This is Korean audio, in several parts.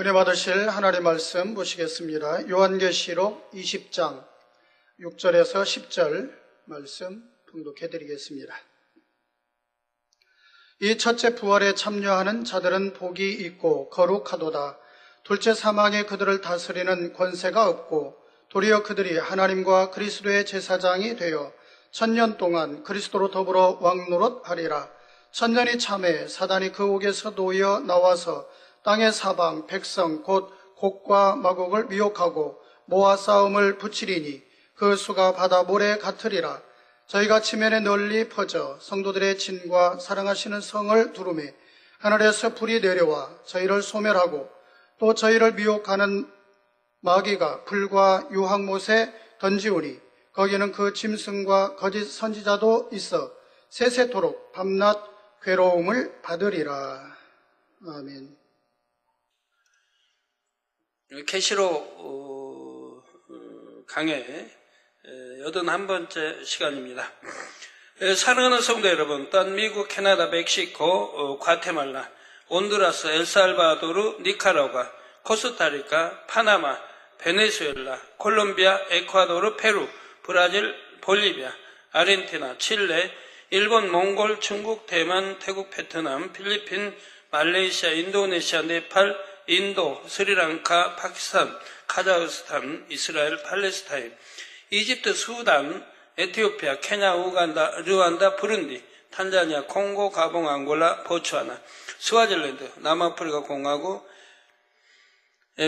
은혜 받으실 하나님의 말씀 보시겠습니다. 요한계시록 20장 6절에서 10절 말씀 봉독해 드리겠습니다. 이 첫째 부활에 참여하는 자들은 복이 있고 거룩하도다. 둘째 사망에 그들을 다스리는 권세가 없고 도리어 그들이 하나님과 그리스도의 제사장이 되어 천년 동안 그리스도로 더불어 왕노릇하리라. 천년이 참에 사단이 그 옥에서 놓여 나와서 땅의 사방 백성 곧 곡과 마곡을 미혹하고 모아 싸움을 붙이리니 그 수가 바다 모래 같으리라. 저희가 지면에 널리 퍼져 성도들의 진과 사랑하시는 성을 두루매 하늘에서 불이 내려와 저희를 소멸하고 또 저희를 미혹하는 마귀가 불과 유황못에 던지우니 거기는 그 짐승과 거짓 선지자도 있어 세세토록 밤낮 괴로움을 받으리라. 아멘. 계시록 강의 81번째 시간입니다. 사랑하는 성도 여러분, 딴 미국, 캐나다, 멕시코, 과테말라, 온두라스, 엘살바도르, 니카라과, 코스타리카, 파나마, 베네수엘라, 콜롬비아, 에콰도르, 페루, 브라질, 볼리비아, 아르헨티나, 칠레, 일본, 몽골, 중국, 대만, 태국, 베트남, 필리핀, 말레이시아, 인도네시아, 네팔, 인도, 스리랑카, 파키스탄, 카자흐스탄, 이스라엘, 팔레스타인, 이집트, 수단, 에티오피아, 케냐, 우간다, 르완다, 부룬디, 탄자니아, 콩고, 가봉, 앙골라, 보츠와나, 스와질랜드, 남아프리카 공화국,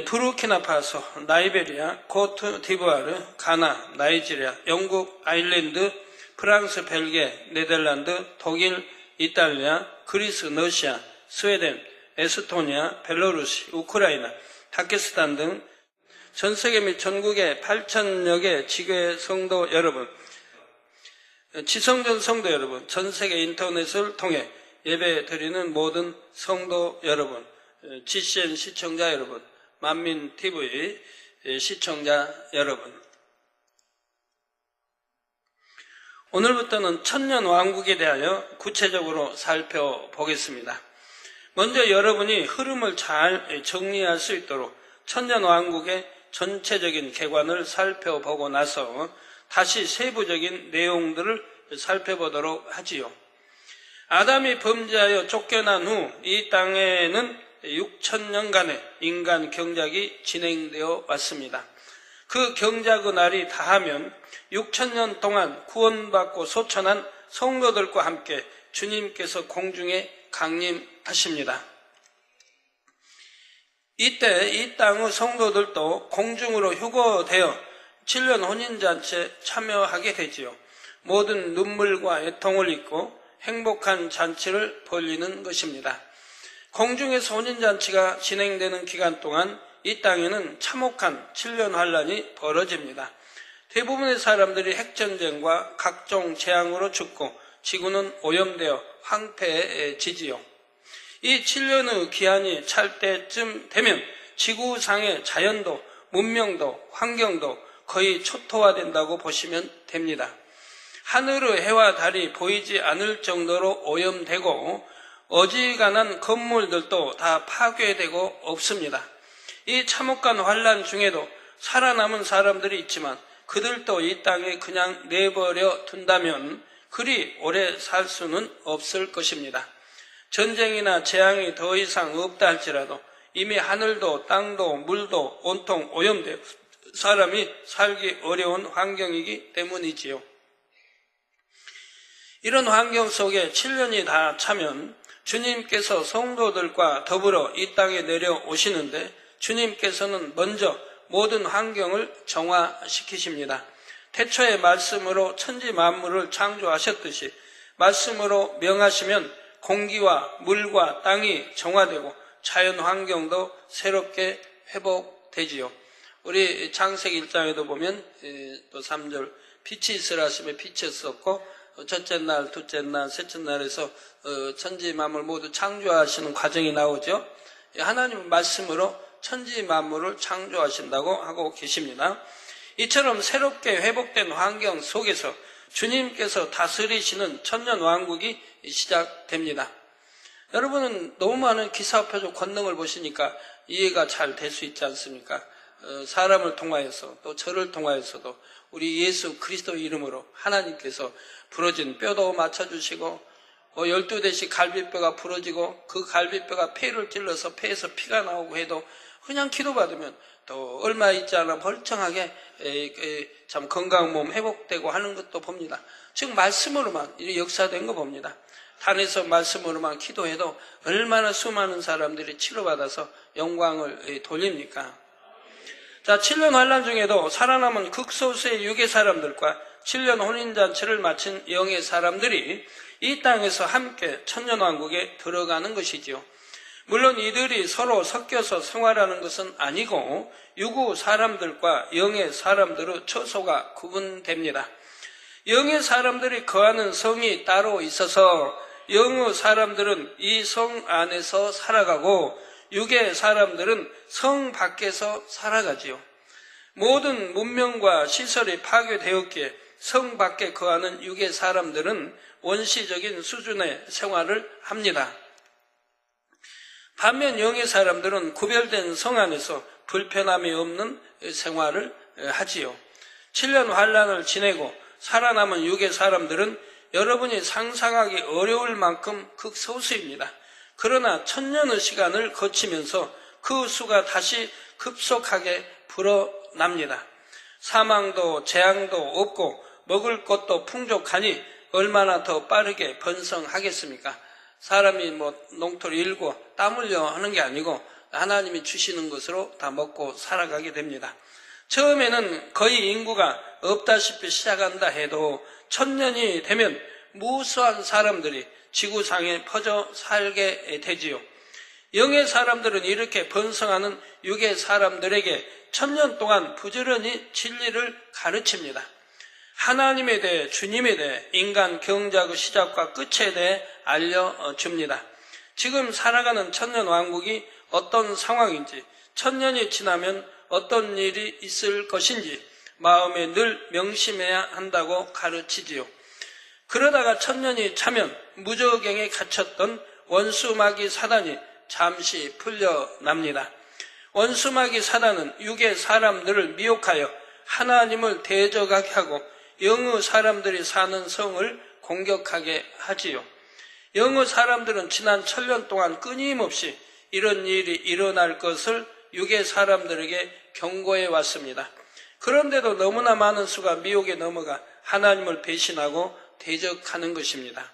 부르키나파소, 나이베리아, 코트 디부아르, 가나, 나이지리아, 영국, 아일랜드, 프랑스, 벨기에, 네덜란드, 독일, 이탈리아, 그리스, 러시아, 스웨덴, 에스토니아, 벨로루시, 우크라이나, 다케스탄 등 전 세계 및 전국의 8,000여 개 지교회 성도 여러분, 지성전 성도 여러분, 전 세계 인터넷을 통해 예배 드리는 모든 성도 여러분, GCN 시청자 여러분, 만민TV 시청자 여러분, 오늘부터는 천년 왕국에 대하여 구체적으로 살펴보겠습니다. 먼저 여러분이 흐름을 잘 정리할 수 있도록 천년 왕국의 전체적인 개관을 살펴보고 나서 다시 세부적인 내용들을 살펴보도록 하지요. 아담이 범죄하여 쫓겨난 후 이 땅에는 6,000년간의 인간 경작이 진행되어 왔습니다. 그 경작의 날이 다하면 6,000년 동안 구원받고 소천한 성도들과 함께 주님께서 공중에 강림하십니다. 이때 이 땅의 성도들도 공중으로 휴거되어 7년 혼인잔치에 참여하게 되지요. 모든 눈물과 애통을 잊고 행복한 잔치를 벌이는 것입니다. 공중에서 혼인잔치가 진행되는 기간 동안 이 땅에는 참혹한 7년 환란이 벌어집니다. 대부분의 사람들이 핵전쟁과 각종 재앙으로 죽고 지구는 오염되어 황폐해지지요. 이 7년의 기한이 찰 때쯤 되면 지구상의 자연도, 문명도, 환경도 거의 초토화된다고 보시면 됩니다. 하늘의 해와 달이 보이지 않을 정도로 오염되고 어지간한 건물들도 다 파괴되고 없습니다. 이 참혹한 환란 중에도 살아남은 사람들이 있지만 그들도 이 땅에 그냥 내버려 둔다면 그리 오래 살 수는 없을 것입니다. 전쟁이나 재앙이 더 이상 없다 할지라도 이미 하늘도 땅도 물도 온통 오염되어 사람이 살기 어려운 환경이기 때문이지요. 이런 환경 속에 7년이 다 차면 주님께서 성도들과 더불어 이 땅에 내려오시는데 주님께서는 먼저 모든 환경을 정화시키십니다. 태초의 말씀으로 천지 만물을 창조하셨듯이 말씀으로 명하시면 공기와 물과 땅이 정화되고 자연 환경도 새롭게 회복되지요. 우리 창세기 1장에도 보면 또 3절 빛이 있으라 하시며 빛이었었고 첫째 날, 둘째 날, 셋째 날에서 천지 만물 모두 창조하시는 과정이 나오죠. 하나님 말씀으로 천지 만물을 창조하신다고 하고 계십니다. 이처럼 새롭게 회복된 환경 속에서 주님께서 다스리시는 천년 왕국이 시작됩니다. 여러분은 너무 많은 기사표적 권능을 보시니까 이해가 잘 될 수 있지 않습니까? 사람을 통하여서 또 저를 통하여서도 우리 예수 그리스도 이름으로 하나님께서 부러진 뼈도 맞춰주시고 12대씩 갈비뼈가 부러지고 그 갈비뼈가 폐를 찔러서 폐에서 피가 나오고 해도 그냥 기도받으면 또 얼마 있지 않아 멀쩡하게 참 건강한 몸 회복되고 하는 것도 봅니다. 즉 말씀으로만 이 역사된 거 봅니다. 단에서 말씀으로만 기도해도 얼마나 수많은 사람들이 치료받아서 영광을 돌립니까? 자, 7년 환란 중에도 살아남은 극소수의 육의 사람들과 7년 혼인잔치를 마친 영의 사람들이 이 땅에서 함께 천년왕국에 들어가는 것이지요. 물론 이들이 서로 섞여서 생활하는 것은 아니고 유구 사람들과 영의 사람들의 처소가 구분됩니다. 영의 사람들이 거하는 성이 따로 있어서 영의 사람들은 이 성 안에서 살아가고 육의 사람들은 성 밖에서 살아가지요. 모든 문명과 시설이 파괴되었기에 성 밖에 거하는 육의 사람들은 원시적인 수준의 생활을 합니다. 반면 영의 사람들은 구별된 성 안에서 불편함이 없는 생활을 하지요. 7년 환란을 지내고 살아남은 육의 사람들은 여러분이 상상하기 어려울 만큼 극소수입니다. 그러나 천년의 시간을 거치면서 그 수가 다시 급속하게 불어납니다. 사망도 재앙도 없고 먹을 것도 풍족하니 얼마나 더 빠르게 번성하겠습니까? 사람이 농토를 일고 땀 흘려 하는 게 아니고 하나님이 주시는 것으로 다 먹고 살아가게 됩니다. 처음에는 거의 인구가 없다시피 시작한다 해도 천년이 되면 무수한 사람들이 지구상에 퍼져 살게 되지요. 영의 사람들은 이렇게 번성하는 육의 사람들에게 천년 동안 부지런히 진리를 가르칩니다. 하나님에 대해, 주님에 대해, 인간 경작의 시작과 끝에 대해 알려줍니다. 지금 살아가는 천년 왕국이 어떤 상황인지, 천년이 지나면 어떤 일이 있을 것인지 마음에 늘 명심해야 한다고 가르치지요. 그러다가 천년이 차면 무저갱에 갇혔던 원수마귀 사단이 잠시 풀려납니다. 원수마귀 사단은 육의 사람들을 미혹하여 하나님을 대적하게 하고 영의 사람들이 사는 성을 공격하게 하지요. 영의 사람들은 지난 1000년 동안 끊임없이 이런 일이 일어날 것을 육의 사람들에게 경고해 왔습니다. 그런데도 너무나 많은 수가 미혹에 넘어가 하나님을 배신하고 대적하는 것입니다.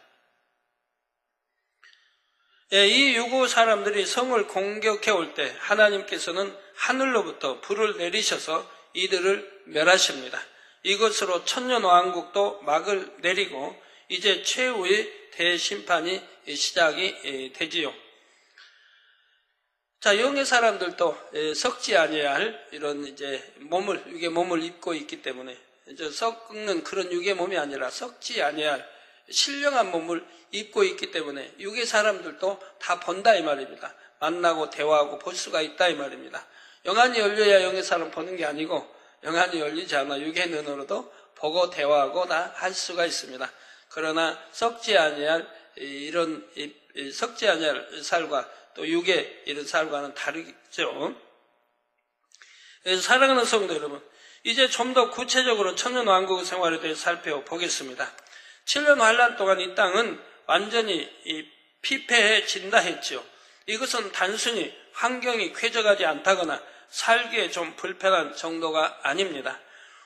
이 유구 사람들이 성을 공격해 올 때 하나님께서는 하늘로부터 불을 내리셔서 이들을 멸하십니다. 이것으로 천년왕국도 막을 내리고 이제 최후의 대심판이 시작이 되지요. 자, 영의 사람들도 썩지 아니해야 할 이런 육의 몸을 입고 있기 때문에 썩는 그런 육의 몸이 아니라 썩지 아니해야 할 신령한 몸을 입고 있기 때문에 육의 사람들도 다 본다 이 말입니다. 만나고 대화하고 볼 수가 있다 이 말입니다. 영안이 열려야 영의 사람 보는 게 아니고 영안이 열리지 않아 육의 눈으로도 보고 대화하고 다 할 수가 있습니다. 그러나 썩지 아니할 이런 썩지 아니할 살과 또 육의 이런 살과는 다르죠. 사랑하는 성도 여러분, 이제 좀 더 구체적으로 천년왕국의 생활에 대해 살펴보겠습니다. 7년 환란 동안 이 땅은 완전히 피폐해진다 했죠. 이것은 단순히 환경이 쾌적하지 않다거나 살기에 좀 불편한 정도가 아닙니다.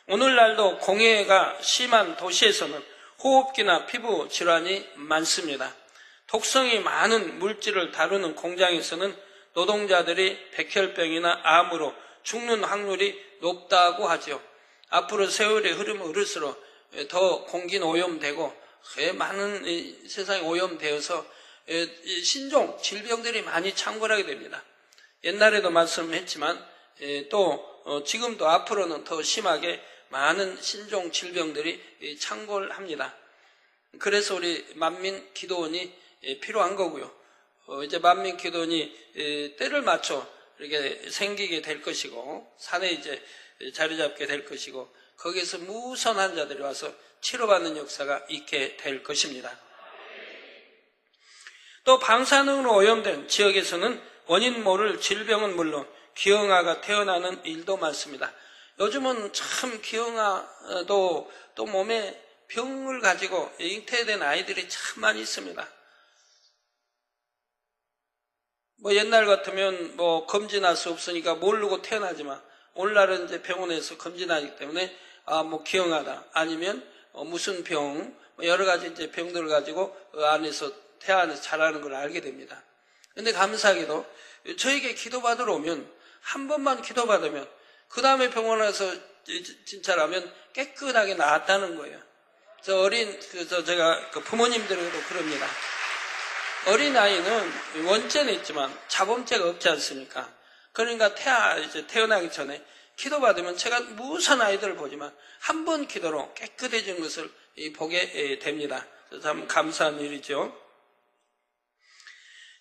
오늘날도 공해가 심한 도시에서는 호흡기나 피부 질환이 많습니다. 독성이 많은 물질을 다루는 공장에서는 노동자들이 백혈병이나 암으로 죽는 확률이 높다고 하죠. 앞으로 세월이 흐를수록 더 공기는 오염되고 많은 세상이 오염되어서 신종 질병들이 많이 창궐하게 됩니다. 옛날에도 말씀했지만 또 지금도 앞으로는 더 심하게 많은 신종 질병들이 창궐합니다. 그래서 우리 만민 기도원이 필요한 거고요. 이제 만민 기도원이 때를 맞춰 이렇게 생기게 될 것이고 산에 이제 자리 잡게 될 것이고 거기에서 무선 환자들이 와서 치료받는 역사가 있게 될 것입니다. 또 방사능으로 오염된 지역에서는 원인 모를 질병은 물론 기형아가 태어나는 일도 많습니다. 요즘은 참 기형아도 또 몸에 병을 가지고 잉태된 아이들이 참 많이 있습니다. 옛날 같으면 검진할 수 없으니까 모르고 태어나지만 오늘날은 이제 병원에서 검진하기 때문에 기형아다 아니면 무슨 병 여러 가지 이제 병들을 가지고 안에서 태 안에서 자라는 걸 알게 됩니다. 근데 감사하게도 저에게 기도받으러 오면 한 번만 기도받으면 그 다음에 병원 와서 진찰하면 깨끗하게 나았다는 거예요. 제가 부모님들에게도 그럽니다. 어린아이는 원죄는 있지만 자범죄가 없지 않습니까? 그러니까 태어나기 전에 기도받으면 제가 무수한 아이들을 보지만 한 번 기도로 깨끗해진 것을 보게 됩니다. 참 감사한 일이죠.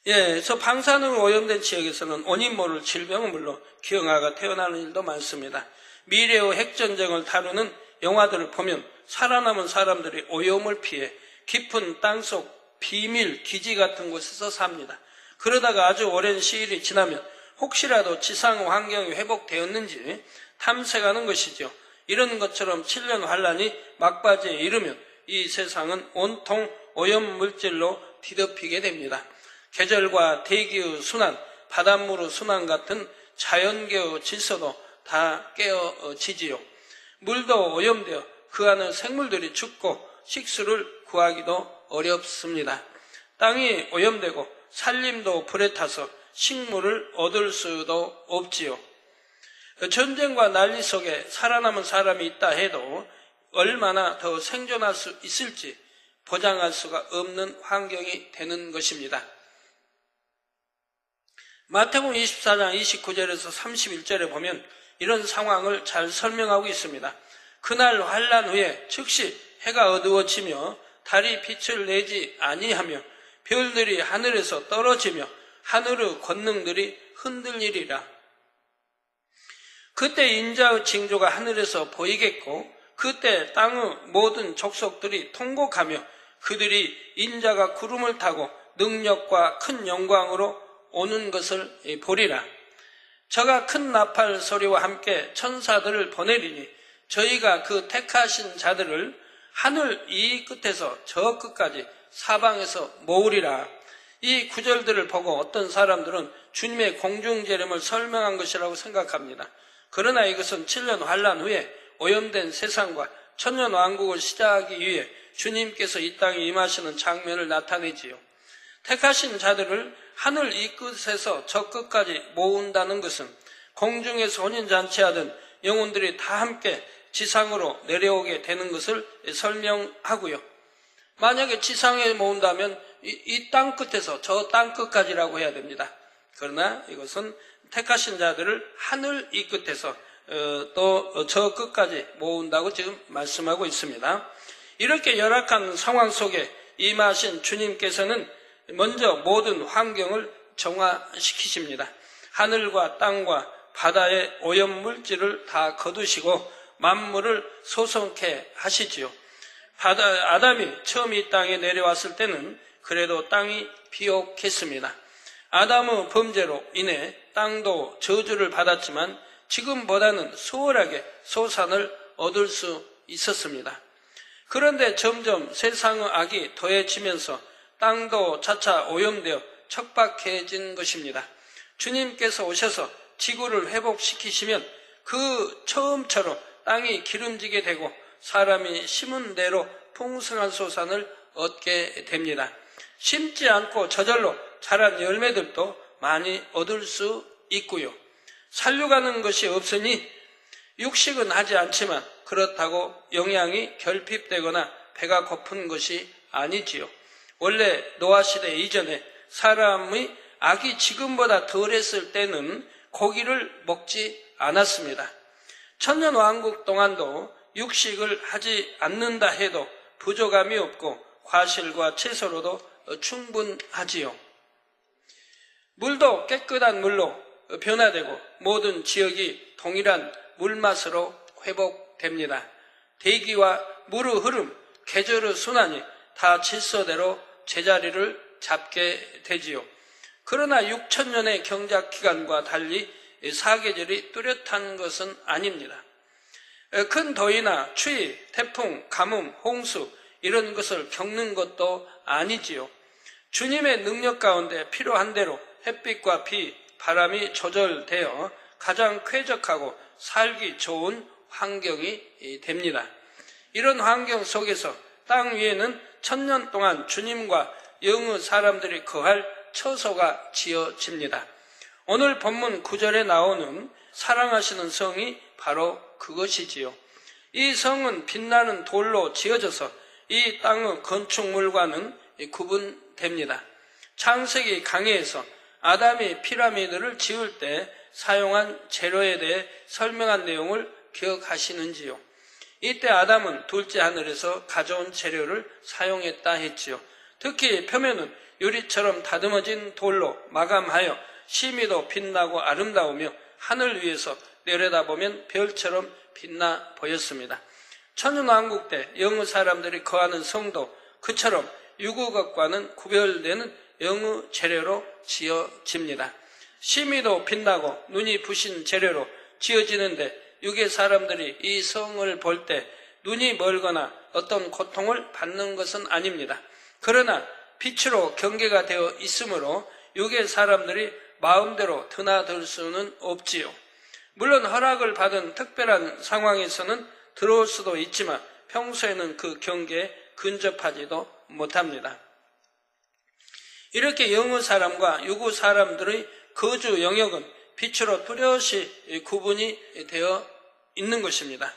그래서 방사능으로 오염된 지역에서는 원인 모를 질병은 물론 기형아가 태어나는 일도 많습니다. 미래의 핵전쟁을 다루는 영화들을 보면 살아남은 사람들이 오염을 피해 깊은 땅속 비밀 기지 같은 곳에서 삽니다. 그러다가 아주 오랜 시일이 지나면 혹시라도 지상 환경이 회복되었는지 탐색하는 것이죠. 이런 것처럼 7년 환란이 막바지에 이르면 이 세상은 온통 오염물질로 뒤덮이게 됩니다. 계절과 대기의 순환, 바닷물의 순환 같은 자연계의 질서도 다 깨어지지요. 물도 오염되어 그 안의 생물들이 죽고 식수를 구하기도 어렵습니다. 땅이 오염되고 산림도 불에 타서 식물을 얻을 수도 없지요. 전쟁과 난리 속에 살아남은 사람이 있다 해도 얼마나 더 생존할 수 있을지 보장할 수가 없는 환경이 되는 것입니다. 마태복음 24장 29절에서 31절에 보면 이런 상황을 잘 설명하고 있습니다. 그날 환란 후에 즉시 해가 어두워지며 달이 빛을 내지 아니하며 별들이 하늘에서 떨어지며 하늘의 권능들이 흔들리리라. 그때 인자의 징조가 하늘에서 보이겠고 그때 땅의 모든 족속들이 통곡하며 그들이 인자가 구름을 타고 능력과 큰 영광으로 오는 것을 보리라. 저가 큰 나팔 소리와 함께 천사들을 보내리니 저희가 그 택하신 자들을 하늘 이 끝에서 저 끝까지 사방에서 모으리라. 이 구절들을 보고 어떤 사람들은 주님의 공중재림을 설명한 것이라고 생각합니다. 그러나 이것은 7년 환란 후에 오염된 세상과 천년왕국을 시작하기 위해 주님께서 이 땅에 임하시는 장면을 나타내지요. 택하신 자들을 하늘 이 끝에서 저 끝까지 모은다는 것은 공중에서 혼인잔치하던 영혼들이 다 함께 지상으로 내려오게 되는 것을 설명하고요. 만약에 지상에 모은다면 이 땅 끝에서 저 땅 끝까지라고 해야 됩니다. 그러나 이것은 택하신 자들을 하늘 이 끝에서 또 저 끝까지 모은다고 지금 말씀하고 있습니다. 이렇게 열악한 상황 속에 임하신 주님께서는 먼저 모든 환경을 정화시키십니다. 하늘과 땅과 바다의 오염물질을 다 거두시고 만물을 소성케 하시지요. 아담이 처음 이 땅에 내려왔을 때는 그래도 땅이 비옥했습니다. 아담의 범죄로 인해 땅도 저주를 받았지만 지금보다는 수월하게 소산을 얻을 수 있었습니다. 그런데 점점 세상의 악이 더해지면서 땅도 차차 오염되어 척박해진 것입니다. 주님께서 오셔서 지구를 회복시키시면 그 처음처럼 땅이 기름지게 되고 사람이 심은 대로 풍성한 소산을 얻게 됩니다. 심지 않고 저절로 자란 열매들도 많이 얻을 수 있고요. 살려가는 것이 없으니 육식은 하지 않지만 그렇다고 영양이 결핍되거나 배가 고픈 것이 아니지요. 원래 노아 시대 이전에 사람의 악이 지금보다 덜했을 때는 고기를 먹지 않았습니다. 천년왕국 동안도 육식을 하지 않는다 해도 부족함이 없고 과실과 채소로도 충분하지요. 물도 깨끗한 물로 변화되고 모든 지역이 동일한 물맛으로 회복됩니다. 대기와 물의 흐름, 계절의 순환이 다 질서대로 제자리를 잡게 되지요. 그러나 6천년의 경작 기간과 달리 사계절이 뚜렷한 것은 아닙니다. 큰 더위나 추위, 태풍, 가뭄, 홍수 이런 것을 겪는 것도 아니지요. 주님의 능력 가운데 필요한 대로 햇빛과 비, 바람이 조절되어 가장 쾌적하고 살기 좋은 환경이 됩니다. 이런 환경 속에서 땅 위에는 1000년 동안 주님과 영의 사람들이 거할 처소가 지어집니다. 오늘 본문 9절에 나오는 사랑하시는 성이 바로 그것이지요. 이 성은 빛나는 돌로 지어져서 이 땅의 건축물과는 구분됩니다. 창세기 강해에서 아담이 피라미드를 지을 때 사용한 재료에 대해 설명한 내용을 기억하시는지요? 이때 아담은 둘째 하늘에서 가져온 재료를 사용했다 했지요. 특히 표면은 유리처럼 다듬어진 돌로 마감하여 심히도 빛나고 아름다우며 하늘 위에서 내려다보면 별처럼 빛나 보였습니다. 천연왕국 때 영의 사람들이 거하는 성도 그처럼 육의 것과는 구별되는 영의 재료로 지어집니다. 심히도 빛나고 눈이 부신 재료로 지어지는데 육의 사람들이 이 성을 볼 때 눈이 멀거나 어떤 고통을 받는 것은 아닙니다. 그러나 빛으로 경계가 되어 있으므로 육의 사람들이 마음대로 드나들 수는 없지요. 물론 허락을 받은 특별한 상황에서는 들어올 수도 있지만 평소에는 그 경계에 근접하지도 못합니다. 이렇게 영의 사람과 육의 사람들의 거주 영역은 빛으로 뚜렷이 구분이 되어 있는 것입니다.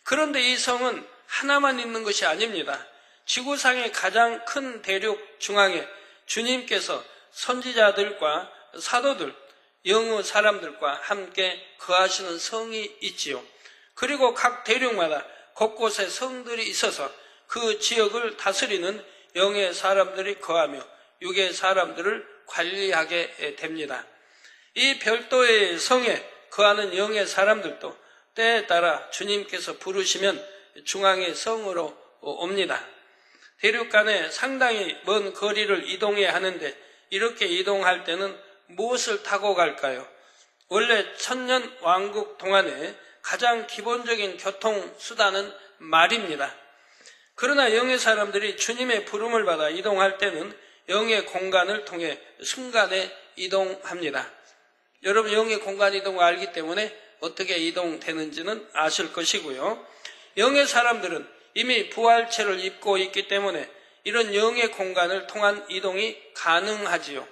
그런데 이 성은 하나만 있는 것이 아닙니다. 지구상의 가장 큰 대륙 중앙에 주님께서 선지자들과 사도들, 영의 사람들과 함께 거하시는 성이 있지요. 그리고 각 대륙마다 곳곳에 성들이 있어서 그 지역을 다스리는 영의 사람들이 거하며 육의 사람들을 관리하게 됩니다. 이 별도의 성에 거하는 영의 사람들도 때에 따라 주님께서 부르시면 중앙의 성으로 옵니다. 대륙 간에 상당히 먼 거리를 이동해야 하는데 이렇게 이동할 때는 무엇을 타고 갈까요? 원래 천년 왕국 동안에 가장 기본적인 교통수단은 말입니다. 그러나 영의 사람들이 주님의 부름을 받아 이동할 때는 영의 공간을 통해 순간에 이동합니다. 여러분 영의 공간 이동을 알기 때문에 어떻게 이동되는지는 아실 것이고요. 영의 사람들은 이미 부활체를 입고 있기 때문에 이런 영의 공간을 통한 이동이 가능하지요.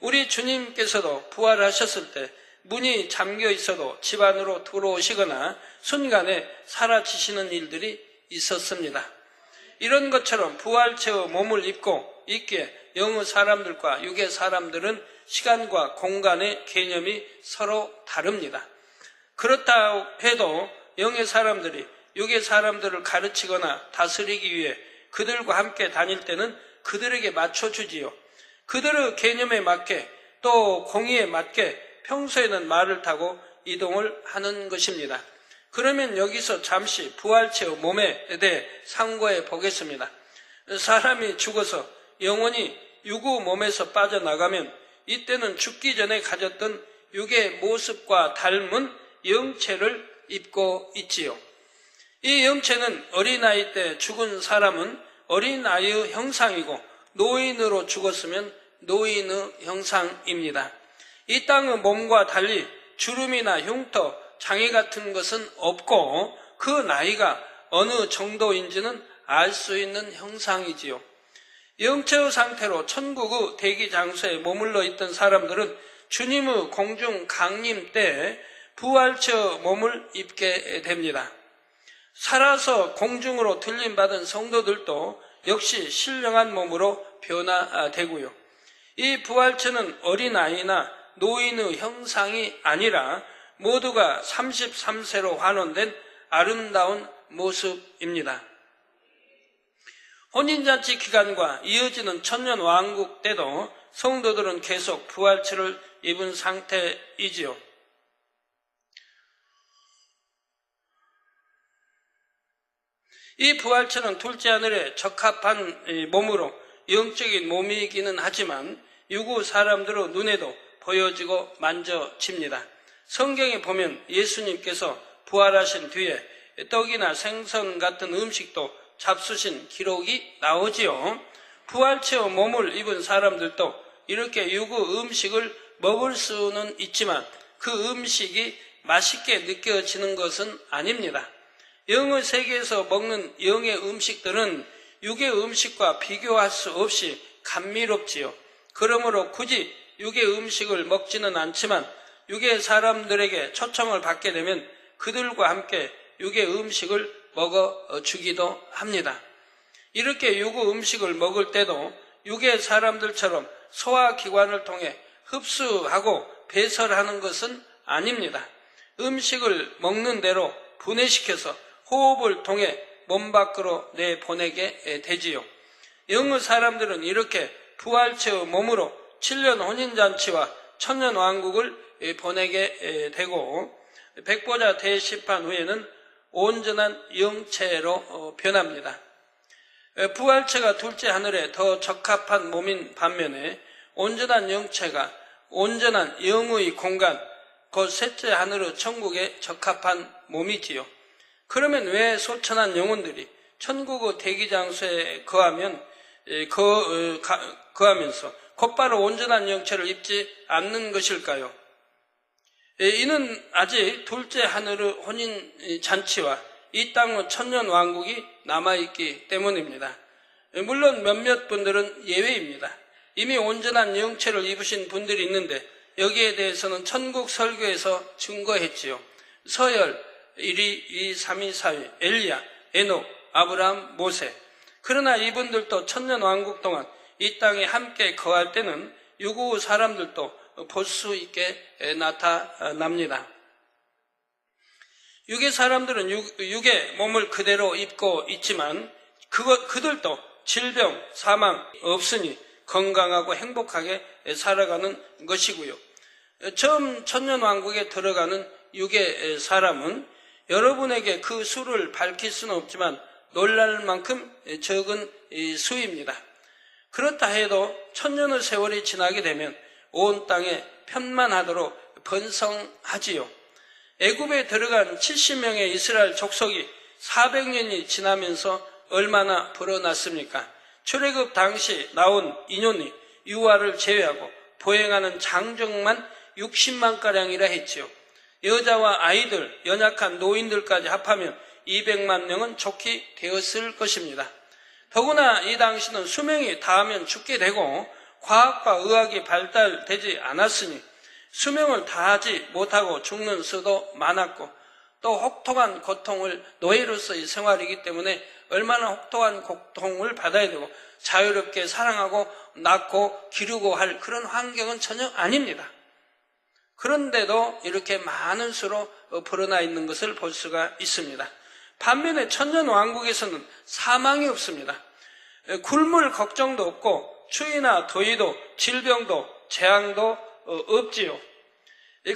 우리 주님께서도 부활하셨을 때 문이 잠겨 있어도 집 안으로 들어오시거나 순간에 사라지시는 일들이 있었습니다. 이런 것처럼 부활체의 몸을 입고 있기에 영의 사람들과 육의 사람들은 시간과 공간의 개념이 서로 다릅니다. 그렇다 해도 영의 사람들이 육의 사람들을 가르치거나 다스리기 위해 그들과 함께 다닐 때는 그들에게 맞춰주지요. 그들의 개념에 맞게 또 공의에 맞게 평소에는 말을 타고 이동을 하는 것입니다. 그러면 여기서 잠시 부활체의 몸에 대해 상고해 보겠습니다. 사람이 죽어서 영혼이 육의 몸에서 빠져나가면 이때는 죽기 전에 가졌던 육의 모습과 닮은 영체를 입고 있지요. 이 영체는 어린아이 때 죽은 사람은 어린아이의 형상이고 노인으로 죽었으면 노인의 형상입니다. 이 땅의 몸과 달리 주름이나 흉터, 장애 같은 것은 없고 그 나이가 어느 정도인지는 알 수 있는 형상이지요. 영체의 상태로 천국의 대기 장소에 머물러 있던 사람들은 주님의 공중 강림 때 부활체의 몸을 입게 됩니다. 살아서 공중으로 들림받은 성도들도 역시 신령한 몸으로 변화되고요. 이 부활체는 어린아이나 노인의 형상이 아니라 모두가 33세로 환원된 아름다운 모습입니다. 혼인잔치 기간과 이어지는 천년왕국 때도 성도들은 계속 부활체를 입은 상태이지요. 이 부활체는 둘째 하늘에 적합한 몸으로 영적인 몸이기는 하지만 유구 사람들의 눈에도 보여지고 만져집니다. 성경에 보면 예수님께서 부활하신 뒤에 떡이나 생선 같은 음식도 잡수신 기록이 나오지요. 부활체의 몸을 입은 사람들도 이렇게 유구 음식을 먹을 수는 있지만 그 음식이 맛있게 느껴지는 것은 아닙니다. 영의 세계에서 먹는 영의 음식들은 육의 음식과 비교할 수 없이 감미롭지요. 그러므로 굳이 육의 음식을 먹지는 않지만 육의 사람들에게 초청을 받게 되면 그들과 함께 육의 음식을 먹어주기도 합니다. 이렇게 육의 음식을 먹을 때도 육의 사람들처럼 소화기관을 통해 흡수하고 배설하는 것은 아닙니다. 음식을 먹는 대로 분해시켜서 호흡을 통해 몸 밖으로 내보내게 되지요. 영의 사람들은 이렇게 부활체의 몸으로 7년 혼인잔치와 천년왕국을 보내게 되고 백보자 대심판 후에는 온전한 영체로 변합니다. 부활체가 둘째 하늘에 더 적합한 몸인 반면에 온전한 영체가 온전한 영의 공간, 곧 셋째 하늘의 천국에 적합한 몸이지요. 그러면 왜 소천한 영혼들이 천국의 대기장소에 거하면서 곧바로 온전한 영체를 입지 않는 것일까요? 이는 아직 둘째 하늘의 혼인 잔치와 이 땅의 천년 왕국이 남아있기 때문입니다. 물론 몇몇 분들은 예외입니다. 이미 온전한 영체를 입으신 분들이 있는데 여기에 대해서는 천국 설교에서 증거했지요. 서열, 1위, 2, 3위, 4위, 엘리야, 에녹, 아브라함, 모세. 그러나 이분들도 천년 왕국 동안 이 땅에 함께 거할 때는 유구 사람들도 볼 수 있게 나타납니다. 육의 사람들은 육의 몸을 그대로 입고 있지만 그들도 질병, 사망 없으니 건강하고 행복하게 살아가는 것이고요. 처음 천년왕국에 들어가는 육의 사람은 여러분에게 그 수를 밝힐 수는 없지만 놀랄 만큼 적은 수입니다. 그렇다 해도 천년의 세월이 지나게 되면 온 땅에 편만하도록 번성하지요. 애굽에 들어간 70명의 이스라엘 족속이 400년이 지나면서 얼마나 불어났습니까? 출애굽 당시 나온 인원이 유아를 제외하고 보행하는 장정만 60만가량이라 했지요. 여자와 아이들, 연약한 노인들까지 합하면 200만 명은 좋게 되었을 것입니다. 더구나 이 당시는 수명이 다하면 죽게 되고 과학과 의학이 발달되지 않았으니 수명을 다하지 못하고 죽는 수도 많았고 또 혹독한 고통을 노예로서의 생활이기 때문에 얼마나 혹독한 고통을 받아야 되고 자유롭게 사랑하고 낳고 기르고 할 그런 환경은 전혀 아닙니다. 그런데도 이렇게 많은 수로 불어나 있는 것을 볼 수가 있습니다. 반면에 천년왕국에서는 사망이 없습니다. 굶을 걱정도 없고 추위나 더위도 질병도 재앙도 없지요.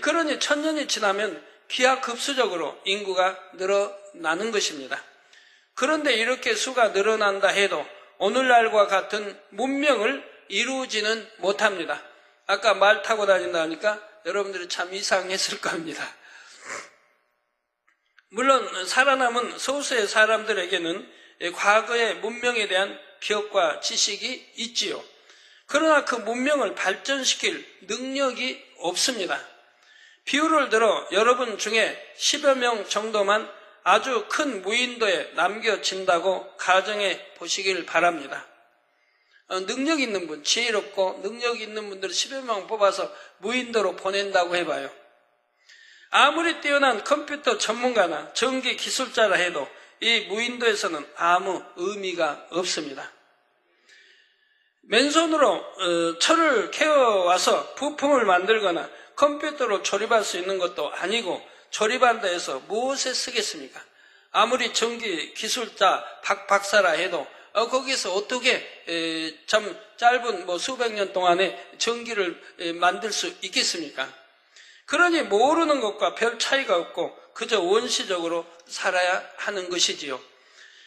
그러니 천년이 지나면 기하급수적으로 인구가 늘어나는 것입니다. 그런데 이렇게 수가 늘어난다 해도 오늘날과 같은 문명을 이루지는 못합니다. 아까 말 타고 다닌다 하니까 여러분들이 참 이상했을 겁니다. 물론 살아남은 소수의 사람들에게는 과거의 문명에 대한 기억과 지식이 있지요. 그러나 그 문명을 발전시킬 능력이 없습니다. 비유를 들어 여러분 중에 10여 명 정도만 아주 큰 무인도에 남겨진다고 가정해 보시길 바랍니다. 능력 있는 분, 지혜롭고 능력 있는 분들을 10여 명 뽑아서 무인도로 보낸다고 해봐요. 아무리 뛰어난 컴퓨터 전문가나 전기 기술자라 해도 이 무인도에서는 아무 의미가 없습니다. 맨손으로 철을 캐어와서 부품을 만들거나 컴퓨터로 조립할 수 있는 것도 아니고 조립한다 해서 무엇에 쓰겠습니까? 아무리 전기 기술자 박사라 해도 거기서 어떻게 참 짧은 수백 년 동안에 전기를 만들 수 있겠습니까? 그러니 모르는 것과 별 차이가 없고 그저 원시적으로 살아야 하는 것이지요.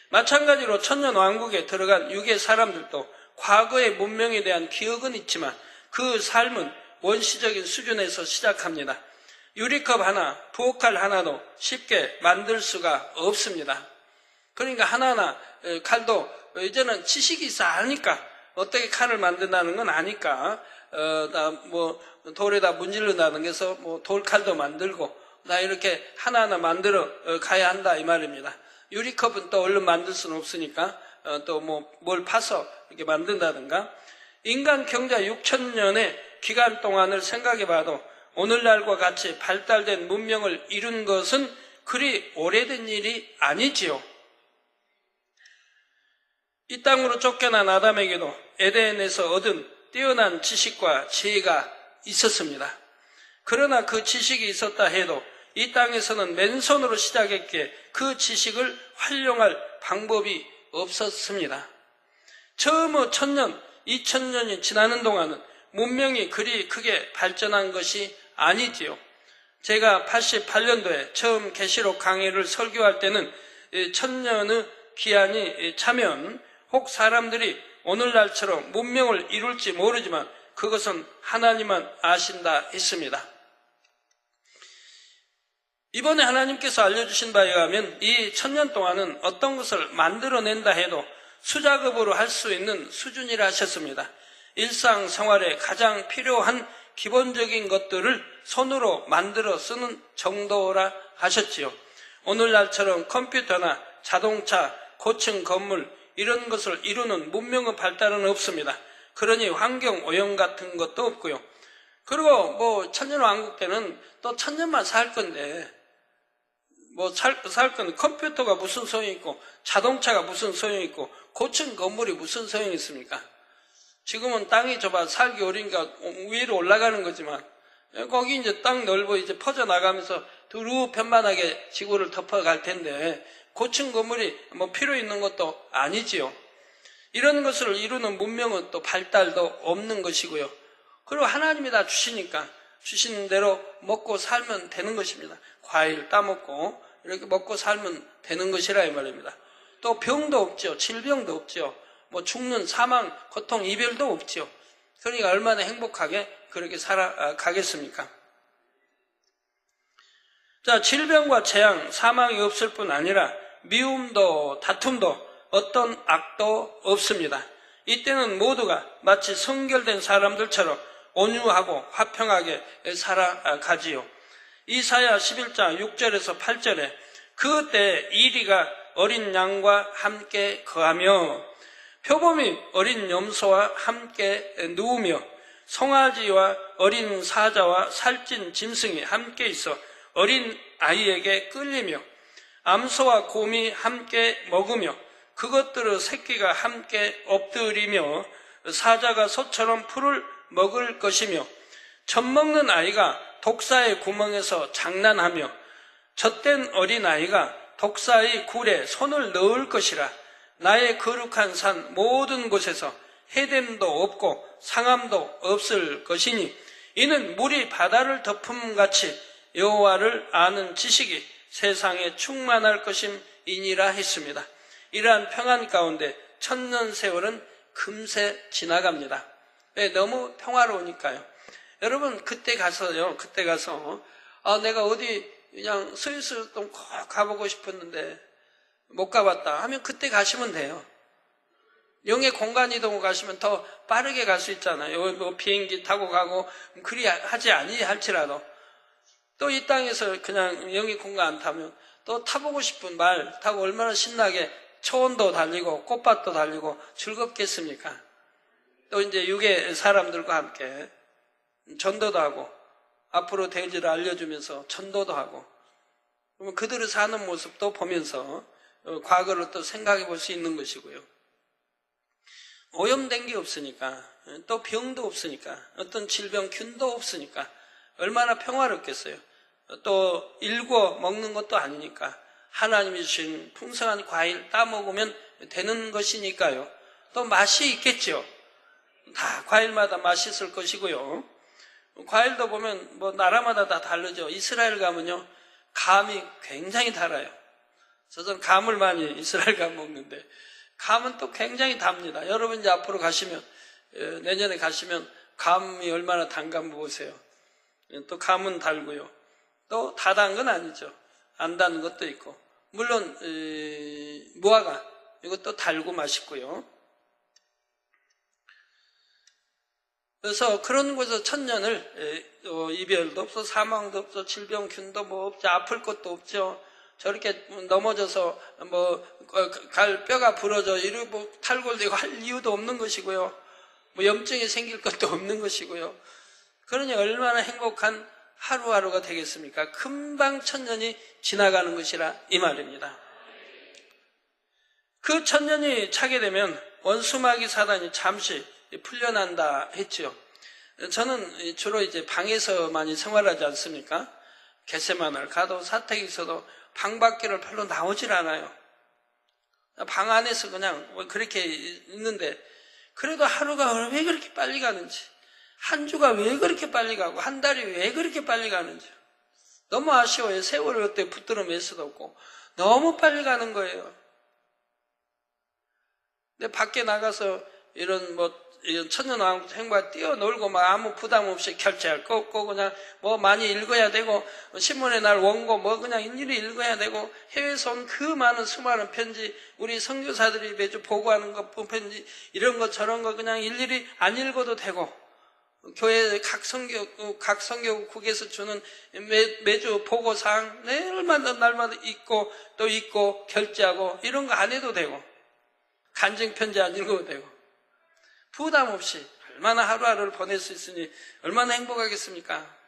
마찬가지로 천년왕국에 들어간 육의 사람들도 과거의 문명에 대한 기억은 있지만 그 삶은 원시적인 수준에서 시작합니다. 유리컵 하나, 부엌칼 하나도 쉽게 만들 수가 없습니다. 그러니까 하나하나 칼도 이제는 지식이 있어 아니까 어떻게 칼을 만든다는 건 아니까 돌에다 문질른다는 게서 돌칼도 만들고 나 이렇게 하나하나 만들어 가야 한다 이 말입니다. 유리컵은 또 얼른 만들 수는 없으니까 또 뭘 파서 이렇게 만든다든가 인간 경자 6,000년의 기간 동안을 생각해 봐도 오늘날과 같이 발달된 문명을 이룬 것은 그리 오래된 일이 아니지요. 이 땅으로 쫓겨난 아담에게도 에덴에서 얻은 뛰어난 지식과 지혜가 있었습니다. 그러나 그 지식이 있었다 해도 이 땅에서는 맨손으로 시작했기에 그 지식을 활용할 방법이 없었습니다. 처음 1,000년, 2,000년이 지나는 동안은 문명이 그리 크게 발전한 것이 아니지요. 제가 88년도에 처음 계시록 강의를 설교할 때는 1,000년의 기한이 차면 혹 사람들이 오늘날처럼 문명을 이룰지 모르지만 그것은 하나님만 아신다 했습니다. 이번에 하나님께서 알려주신 바에 의하면 이 1,000년 동안은 어떤 것을 만들어낸다 해도 수작업으로 할 수 있는 수준이라 하셨습니다. 일상생활에 가장 필요한 기본적인 것들을 손으로 만들어 쓰는 정도라 하셨지요. 오늘날처럼 컴퓨터나 자동차, 고층 건물 이런 것을 이루는 문명의 발달은 없습니다. 그러니 환경 오염 같은 것도 없고요. 그리고 1,000년 왕국 때는 또 1,000년만 살 건데 살 건데 컴퓨터가 무슨 소용이 있고 자동차가 무슨 소용이 있고 고층 건물이 무슨 소용이 있습니까? 지금은 땅이 좁아 살기 어려우니까 위로 올라가는 거지만 거기 이제 땅 넓어 이제 퍼져나가면서 두루 편만하게 지구를 덮어갈 텐데 고층 건물이 필요 있는 것도 아니지요. 이런 것을 이루는 문명은 또 발달도 없는 것이고요. 그리고 하나님이 다 주시니까 주시는 대로 먹고 살면 되는 것입니다. 과일 따먹고 이렇게 먹고 살면 되는 것이라 이 말입니다. 또 병도 없죠. 질병도 없죠. 죽는 사망, 고통, 이별도 없죠. 그러니까 얼마나 행복하게 그렇게 살아가겠습니까? 자, 질병과 재앙, 사망이 없을 뿐 아니라 미움도 다툼도 어떤 악도 없습니다. 이때는 모두가 마치 성결된 사람들처럼 온유하고 화평하게 살아가지요. 이사야 11장 6절에서 8절에 그때 이리가 어린 양과 함께 거하며 표범이 어린 염소와 함께 누우며 송아지와 어린 사자와 살찐 짐승이 함께 있어 어린 아이에게 끌리며 암소와 곰이 함께 먹으며 그것들의 새끼가 함께 엎드리며 사자가 소처럼 풀을 먹을 것이며 젖먹는 아이가 독사의 구멍에서 장난하며 젖된 어린아이가 독사의 굴에 손을 넣을 것이라. 나의 거룩한 산 모든 곳에서 해됨도 없고 상함도 없을 것이니 이는 물이 바다를 덮음같이 여호와를 아는 지식이 세상에 충만할 것임이니라 했습니다. 이러한 평안 가운데 1,000년 세월은 금세 지나갑니다. 네, 너무 평화로우니까요. 여러분 그때 가서 내가 어디 그냥 스위스 좀 가보고 싶었는데 못 가봤다 하면 그때 가시면 돼요. 영의 공간 이동을 가시면 더 빠르게 갈 수 있잖아요. 비행기 타고 가고 그리 하지 아니할지라도 또 이 땅에서 그냥 영의 공간 안 타면 또 타보고 싶은 말 타고 얼마나 신나게 초원도 달리고 꽃밭도 달리고 즐겁겠습니까? 또 이제 육의 사람들과 함께 전도도 하고 앞으로 될 일을 알려주면서 전도도 하고 그러면 그들을 사는 모습도 보면서 과거를 또 생각해 볼 수 있는 것이고요. 오염된 게 없으니까 또 병도 없으니까 어떤 질병 균도 없으니까 얼마나 평화롭겠어요. 또 일궈 먹는 것도 아니니까 하나님이 주신 풍성한 과일 따먹으면 되는 것이니까요. 또 맛이 있겠죠. 다 과일마다 맛이 있을 것이고요. 과일도 보면 나라마다 다 다르죠. 이스라엘 가면요 감이 굉장히 달아요. 저는 감을 많이 이스라엘 감 먹는데 감은 또 굉장히 답니다. 여러분 이제 앞으로 가시면, 내년에 가시면 감이 얼마나 단가 한번 보세요. 또 감은 달고요. 또 다 단 건 아니죠. 안 단 것도 있고. 물론 무화과 이것도 달고 맛있고요. 그래서 그런 곳에서 천년을 이별도 없어, 사망도 없어, 질병균도 뭐 없죠, 아플 것도 없죠. 저렇게 넘어져서 뼈가 부러져 이러고 탈골되고 할 이유도 없는 것이고요. 뭐 염증이 생길 것도 없는 것이고요. 그러니 얼마나 행복한 하루하루가 되겠습니까? 금방 천년이 지나가는 것이라 이 말입니다. 그 천년이 차게 되면 원수마귀 사단이 잠시 풀려난다 했죠. 저는 주로 이제 방에서 많이 생활하지 않습니까? 겟세마네를 가도 사택에 있어도 방 밖으로 별로 나오질 않아요. 방 안에서 그냥 그렇게 있는데, 그래도 하루가 왜 그렇게 빨리 가는지, 한 주가 왜 그렇게 빨리 가고 한 달이 왜 그렇게 빨리 가는지 너무 아쉬워요. 세월을 그때 붙들어 맬 수도 없고 너무 빨리 가는 거예요. 근데 밖에 나가서 이런 천년왕국 행보에 뛰어놀고 막 아무 부담 없이 결제할 거 없고 그냥 뭐 많이 읽어야 되고 신문의 날 원고 뭐 그냥 일일이 읽어야 되고 해외에서 온 그 많은 수많은 편지, 우리 선교사들이 매주 보고하는 것 편지, 이런 거 저런 거 그냥 일일이 안 읽어도 되고, 교회 각 선교국에서 주는 매주 보고사항 날마다 읽고 또 읽고 결제하고 이런 거 안 해도 되고, 간증 편지 안 읽어도 되고, 부담 없이 얼마나 하루하루를 보낼 수 있으니 얼마나 행복하겠습니까?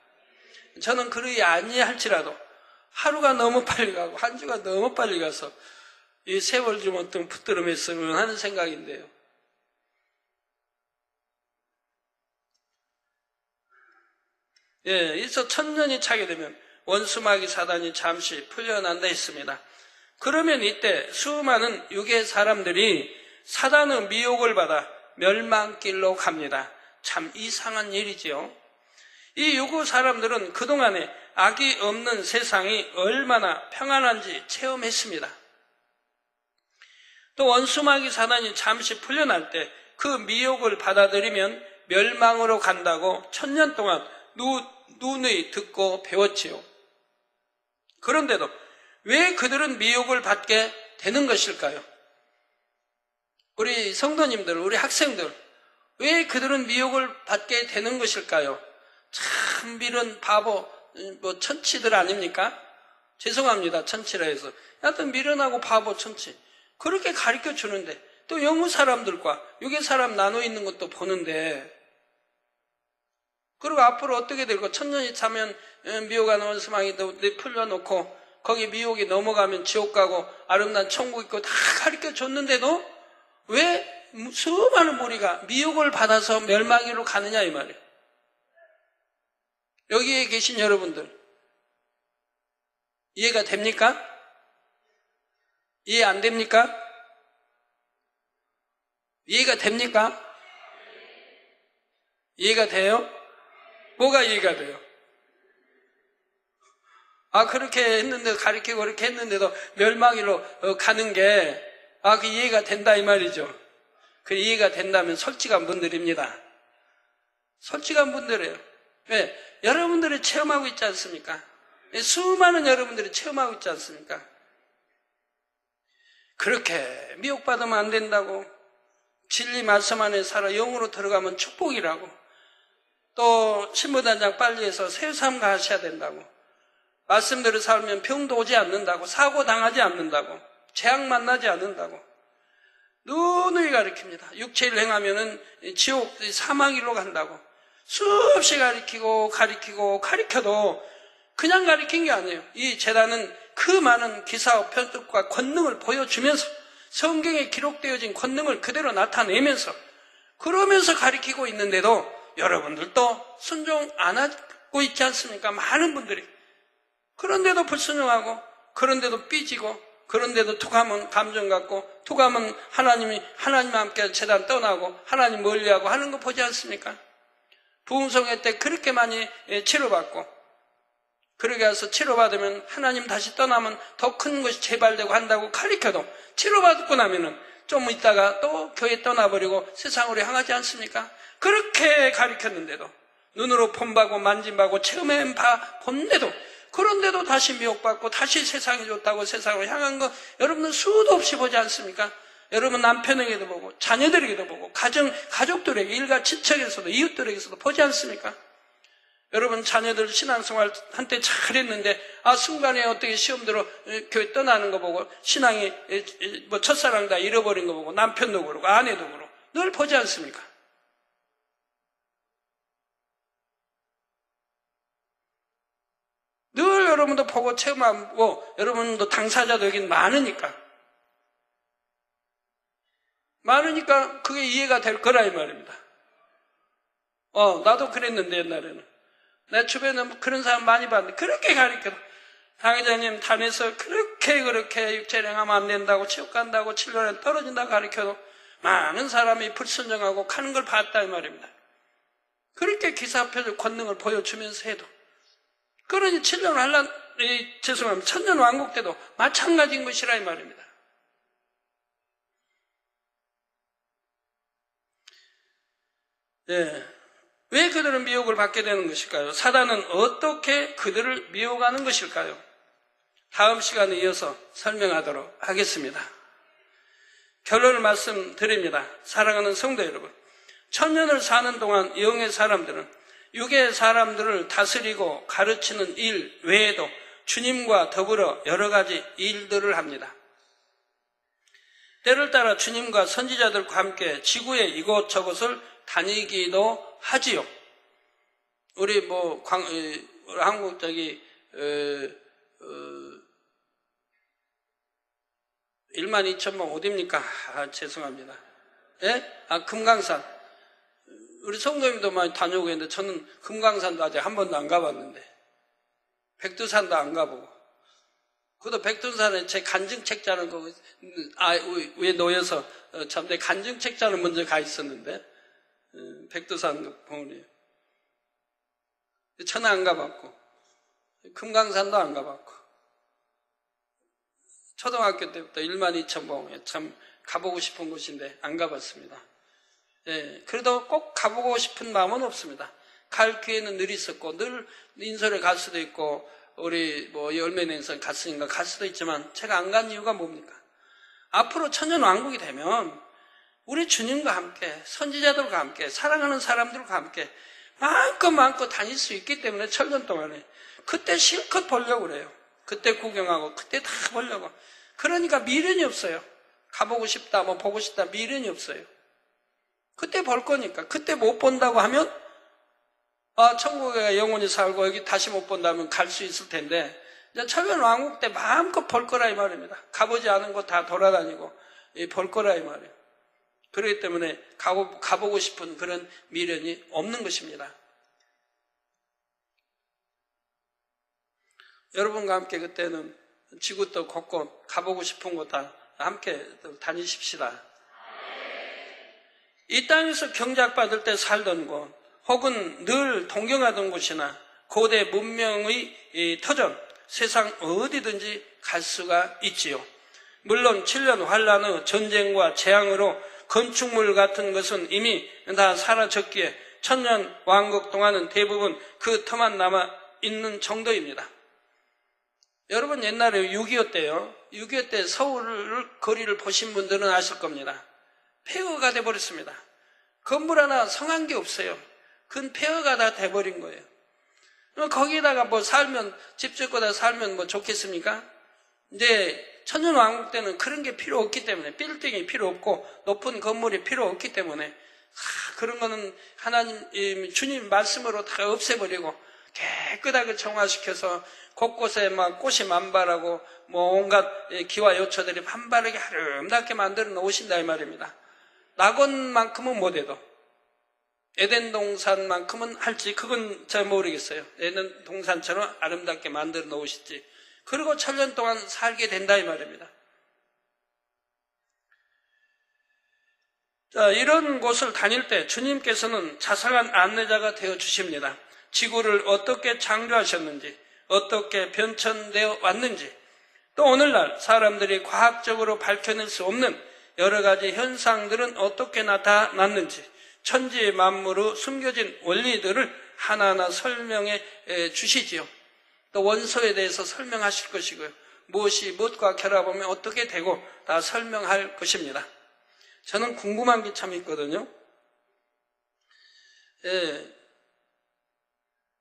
저는 그러지 아니할지라도 하루가 너무 빨리 가고 한 주가 너무 빨리 가서 이 세월 좀 어떤 붙들어 맸으면 하는 생각인데요. 그래서 천년이 차게 되면 원수마귀 사단이 잠시 풀려난다 했습니다. 그러면 이때 수많은 육의 사람들이 사단의 미혹을 받아 멸망길로 갑니다. 참 이상한 일이지요. 이 유구 사람들은 그동안에 악이 없는 세상이 얼마나 평안한지 체험했습니다. 또 원수마귀 사단이 잠시 풀려날 때 그 미혹을 받아들이면 멸망으로 간다고 천년 동안 누누이 듣고 배웠지요. 그런데도 왜 그들은 미혹을 받게 되는 것일까요? 우리 성도님들, 우리 학생들, 왜 그들은 미혹을 받게 되는 것일까요? 참 미련 바보, 천치들 아닙니까? 죄송합니다, 천치라 해서. 하여튼 미련하고 바보 천치. 그렇게 가르쳐 주는데, 또 영우 사람들과 육의 사람 나눠 있는 것도 보는데, 그리고 앞으로 어떻게 될까? 천년이 차면 미혹하는 원수마귀 풀려놓고, 거기 미혹이 넘어가면 지옥 가고, 아름다운 천국 있고, 다 가르쳐 줬는데도, 왜 수많은 무리가 미혹을 받아서 멸망으로 가느냐 이 말이에요. 여기에 계신 여러분들 이해가 됩니까? 이해 안 됩니까? 이해가 됩니까? 이해가 돼요? 뭐가 이해가 돼요? 그렇게 했는데, 가르치고 그렇게 했는데도 멸망으로 가는 게 그 이해가 된다 이 말이죠. 그 이해가 된다면 솔직한 분들입니다. 솔직한 분들이에요. 왜? 여러분들이 체험하고 있지 않습니까? 수많은 여러분들이 체험하고 있지 않습니까? 그렇게 미혹받으면 안 된다고, 진리 말씀 안에 살아 영으로 들어가면 축복이라고, 또 신부단장 빨리 해서 새삼가 하셔야 된다고, 말씀대로 살면 병도 오지 않는다고, 사고 당하지 않는다고, 재앙 만나지 않는다고 누누이 가르칩니다. 육체를 행하면은 지옥 사망일로 간다고 수없이 가르쳐도 그냥 가르친 게 아니에요. 이 재단은 그 많은 기사와 편득과 권능을 보여주면서 성경에 기록되어진 권능을 그대로 나타내면서 그러면서 가르치고 있는데도 여러분들도 순종 안 하고 있지 않습니까? 많은 분들이. 그런데도 불순종하고, 그런데도 삐지고, 그런데도 툭하면 감정 갖고, 툭하면 하나님과 함께 재단 떠나고 하나님 멀리하고 하는 거 보지 않습니까? 부흥성회 때 그렇게 많이 치료받고, 그러게 해서 치료받으면 하나님 다시 떠나면 더 큰 것이 재발되고 한다고 가르쳐도 치료받고 나면은 좀 있다가 또 교회 떠나버리고 세상으로 향하지 않습니까? 그렇게 가르쳤는데도, 눈으로 본바고 만진바고 체험해 본데도, 그런데도 다시 미혹받고 다시 세상이 좋다고 세상으로 향한 거 여러분은 수도 없이 보지 않습니까? 여러분 남편에게도 보고 자녀들에게도 보고 가족들에게, 일가 친척에서도 이웃들에게서도 보지 않습니까? 여러분 자녀들 신앙생활 한때 잘했는데 순간에 어떻게 시험 들어 교회 떠나는 거 보고 신앙이 뭐 첫사랑 다 잃어버린 거 보고 남편도 그러고 아내도 그러고 늘 보지 않습니까? 늘 여러분도 보고 체험하고 여러분도 당사자도 여긴 많으니까 그게 이해가 될 거라 이 말입니다. 나도 그랬는데 옛날에는 내 주변에 그런 사람 많이 봤는데 그렇게 가르쳐도 당회장님 단에서 그렇게 육체행하면 안 된다고 지옥 간다고 7년에 떨어진다고 가르쳐도 많은 사람이 불순종하고 가는 걸 봤다 이 말입니다. 그렇게 기사표적 권능을 보여주면서 해도 그러니 7년 죄송합니다. 천년 왕국 때도 마찬가지인 것이라 이 말입니다. 왜 그들은 미혹을 받게 되는 것일까요? 사단은 어떻게 그들을 미혹하는 것일까요? 다음 시간에 이어서 설명하도록 하겠습니다. 결론을 말씀드립니다. 사랑하는 성도 여러분, 천년을 사는 동안 영의 사람들은 육의 사람들을 다스리고 가르치는 일 외에도 주님과 더불어 여러 가지 일들을 합니다. 때를 따라 주님과 선지자들과 함께 지구의 이곳저곳을 다니기도 하지요. 우리 한국 12,000번 어디입니까? 죄송합니다. 예? 금강산. 우리 성도님도 많이 다녀오고 있는데 저는 금강산도 아직 한 번도 안 가봤는데 백두산도 안 가보고 그것도 백두산에 제 간증책자는 위에 놓여서 내 간증책자는 먼저 가 있었는데 백두산 봉우리 저는 안 가봤고 금강산도 안 가봤고 초등학교 때부터 12,000봉에 참 가보고 싶은 곳인데 안 가봤습니다. 그래도 꼭 가보고 싶은 마음은 없습니다. 갈 기회는 늘 있었고 늘 인솔에 갈 수도 있고 우리 열매내에서 갔으니까 갈 수도 있지만 제가 안 간 이유가 뭡니까? 앞으로 천년왕국이 되면 우리 주님과 함께 선지자들과 함께 사랑하는 사람들과 함께 마음껏 다닐 수 있기 때문에 천년 동안에 그때 실컷 보려고 그래요. 그때 구경하고 그때 다 보려고. 그러니까 미련이 없어요. 가보고 싶다 보고 싶다 미련이 없어요. 그때 볼 거니까. 그때 못 본다고 하면 천국에 영원히 살고 여기 다시 못 본다면 갈 수 있을 텐데 이제 천년왕국 때 마음껏 볼 거라 이 말입니다. 가보지 않은 곳 다 돌아다니고 볼 거라 이 말이에요. 그렇기 때문에 가보고 싶은 그런 미련이 없는 것입니다. 여러분과 함께 그때는 지구도 곳곳 가보고 싶은 곳 다 함께 다니십시다. 이 땅에서 경작받을 때 살던 곳 혹은 늘 동경하던 곳이나 고대 문명의 터전 세상 어디든지 갈 수가 있지요. 물론 7년 환란 후 전쟁과 재앙으로 건축물 같은 것은 이미 다 사라졌기에 천년 왕국 동안은 대부분 그 터만 남아 있는 정도입니다. 여러분 옛날에 6.25 때요. 6.25 때 서울 거리를 보신 분들은 아실 겁니다. 폐허가 돼버렸습니다. 건물 하나 성한 게 없어요. 그건 폐허가 다 돼버린 거예요. 거기다가 집 짓고 다 살면 좋겠습니까? 이제 천년왕국 때는 그런 게 필요 없기 때문에 빌딩이 필요 없고 높은 건물이 필요 없기 때문에 그런 거는 하나님 주님 말씀으로 다 없애버리고 깨끗하게 정화시켜서 곳곳에 꽃이 만발하고 온갖 기와 요초들이 만발하게 아름답게 만들어 놓으신다 이 말입니다. 낙원만큼은 못해도 에덴 동산만큼은 할지 그건 잘 모르겠어요. 에덴 동산처럼 아름답게 만들어 놓으실지. 그리고 천년 동안 살게 된다 이 말입니다. 자, 이런 곳을 다닐 때 주님께서는 자상한 안내자가 되어 주십니다. 지구를 어떻게 창조하셨는지, 어떻게 변천되어 왔는지, 또 오늘날 사람들이 과학적으로 밝혀낼 수 없는 여러 가지 현상들은 어떻게 나타났는지 천지 만물의 숨겨진 원리들을 하나하나 설명해 주시지요. 또 원소에 대해서 설명하실 것이고요. 무엇이 무엇과 결합하면 어떻게 되고 다 설명할 것입니다. 저는 궁금한 게 참 있거든요.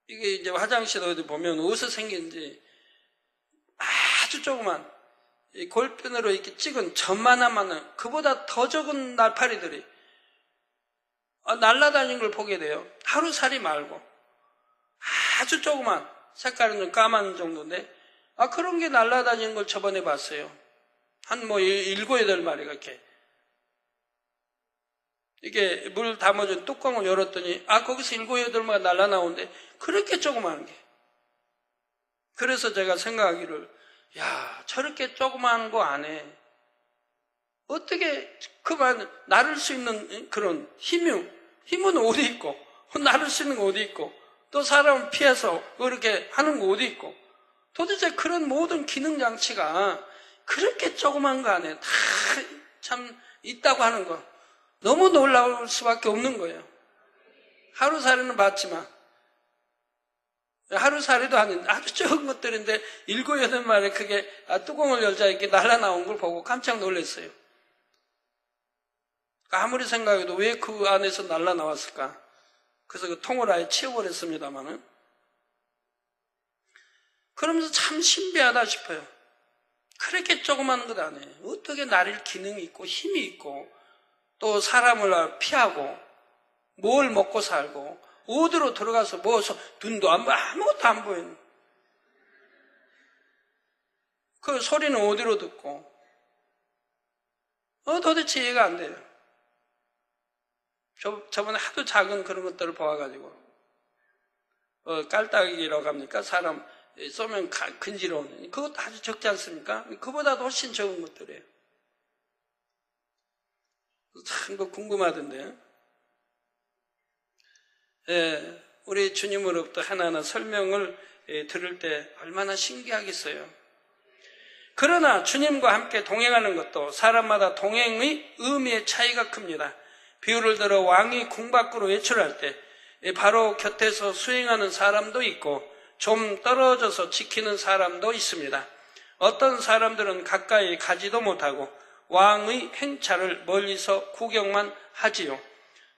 이게 이제 화장실 어디 보면 어디서 생긴지 아주 조그만 이 골펜으로 이렇게 찍은 점만한 그보다 더 적은 날파리들이 날아다니는 걸 보게 돼요. 하루살이 말고 아주 조그만 색깔은 좀 까만 정도인데 그런 게 날아다니는 걸 저번에 봤어요. 한 7, 8마리가 이게 물 담아준 뚜껑을 열었더니 거기서 7, 8마리가 날아 나오는데 그렇게 조그마한 게. 그래서 제가 생각하기를 저렇게 조그마한 거 안에 어떻게 그만 나를 수 있는 그런 힘은 어디 있고 나를 수 있는 거 어디 있고 또 사람을 피해서 그렇게 하는 거 어디 있고 도대체 그런 모든 기능 장치가 그렇게 조그만 거 안에 다 참 있다고 하는 거 너무 놀라울 수밖에 없는 거예요. 하루살이는 봤지만 하루살이도 아닌 아주 적은 것들인데 7, 8마리 그게 뚜껑을 열자 이렇게 날아 나온 걸 보고 깜짝 놀랐어요. 아무리 생각해도 왜 그 안에서 날아 나왔을까? 그래서 그 통을 아예 치워버렸습니다만은. 그러면서 참 신비하다 싶어요. 그렇게 조그만 것 안에 어떻게 나를 기능이 있고 힘이 있고 또 사람을 피하고 뭘 먹고 살고 어디로 들어가서 눈도 안 보여 아무것도 안 보이는 그 소리는 어디로 듣고 도대체 이해가 안 돼요. 저번에 하도 작은 그런 것들을 보아가지고 깔딱이라고 합니까? 사람 쏘면 근지러운 그것도 아주 적지 않습니까? 그보다도 훨씬 적은 것들이에요. 참 이거 궁금하던데. 우리 주님으로부터 하나하나 설명을 들을 때 얼마나 신기하겠어요. 그러나 주님과 함께 동행하는 것도 사람마다 동행의 의미의 차이가 큽니다. 비유를 들어 왕이 궁 밖으로 외출할 때 바로 곁에서 수행하는 사람도 있고 좀 떨어져서 지키는 사람도 있습니다. 어떤 사람들은 가까이 가지도 못하고 왕의 행차를 멀리서 구경만 하지요.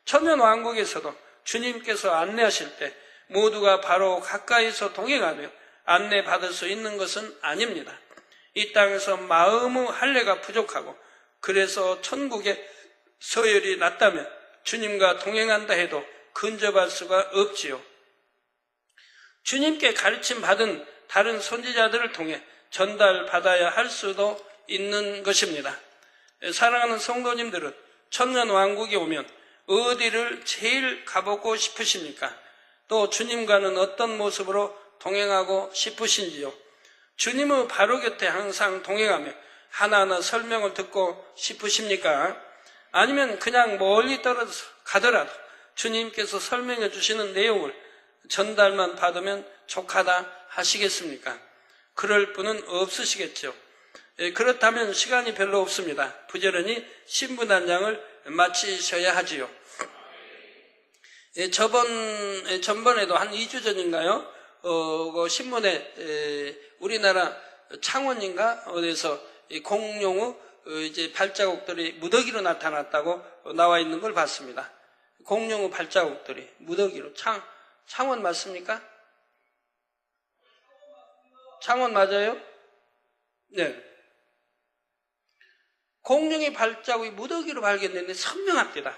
천년왕국에서도 주님께서 안내하실 때 모두가 바로 가까이서 동행하며 안내받을 수 있는 것은 아닙니다. 이 땅에서 마음의 할례가 부족하고 그래서 천국에 서열이 낮다면 주님과 동행한다 해도 근접할 수가 없지요. 주님께 가르침 받은 다른 선지자들을 통해 전달받아야 할 수도 있는 것입니다. 사랑하는 성도님들은 천년왕국에 오면 어디를 제일 가보고 싶으십니까? 또 주님과는 어떤 모습으로 동행하고 싶으신지요? 주님의 바로 곁에 항상 동행하며 하나하나 설명을 듣고 싶으십니까? 아니면 그냥 멀리 떨어져서 가더라도 주님께서 설명해 주시는 내용을 전달만 받으면 족하다 하시겠습니까? 그럴 분은 없으시겠죠. 그렇다면 시간이 별로 없습니다. 부지런히 신분 한 장을 마치셔야 하지요. 전번에도 한 2주 전인가요? 그 신문에 우리나라 창원인가 어디서 공룡의 이제 발자국들이 무더기로 나타났다고 나와 있는 걸 봤습니다. 공룡의 발자국들이 무더기로 창원 맞습니까? 창원 맞아요? 네. 공룡의 발자국이 무더기로 발견됐는데 선명합니다.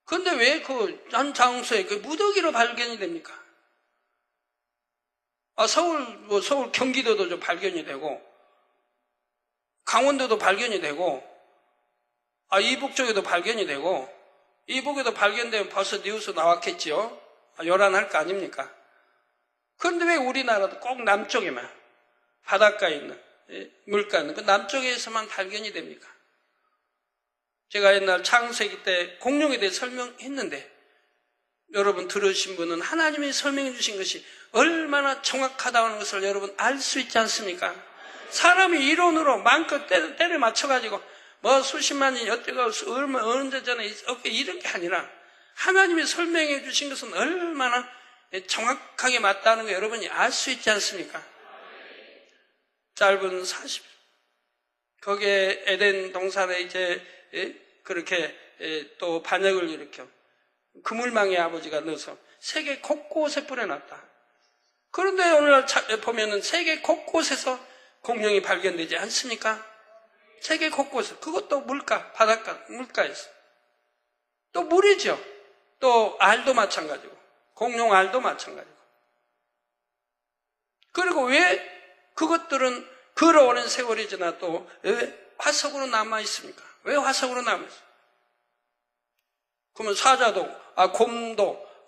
그런데 왜 그 한 장소에 그 무더기로 발견이 됩니까? 서울 경기도도 좀 발견이 되고 강원도도 발견이 되고 이북 쪽에도 발견이 되고 이북에도 발견되면 벌써 뉴스 나왔겠지요. 요란할 거 아닙니까? 그런데 왜 우리나라도 꼭 남쪽에만 바닷가에 있는 물가 있는 그 남쪽에서만 발견이 됩니까? 제가 옛날 창세기 때 공룡에 대해 설명했는데 여러분 들으신 분은 하나님이 설명해 주신 것이 얼마나 정확하다는 것을 여러분 알 수 있지 않습니까? 사람이 이론으로 마음껏 때려 맞춰가지고 뭐 수십만이 어때가 얼마 언제 전에 이런 게 아니라 하나님이 설명해 주신 것은 얼마나 정확하게 맞다는 거 여러분이 알 수 있지 않습니까? 짧은 40일. 거기에 에덴 동산에 이제 그렇게 또 반역을 일으켜 그물망에 아버지가 넣어서 세계 곳곳에 뿌려놨다. 그런데 오늘날 보면은 세계 곳곳에서 공룡이 발견되지 않습니까? 세계 곳곳에. 그것도 물가, 바닷가, 물가에서. 또 물이죠. 또 알도 마찬가지고. 공룡 알도 마찬가지고. 그리고 왜 그것들은 걸어오는 세월이 지나도 왜 화석으로 남아있습니까? 왜 화석으로 남아있어요? 그러면 사자도, 곰도,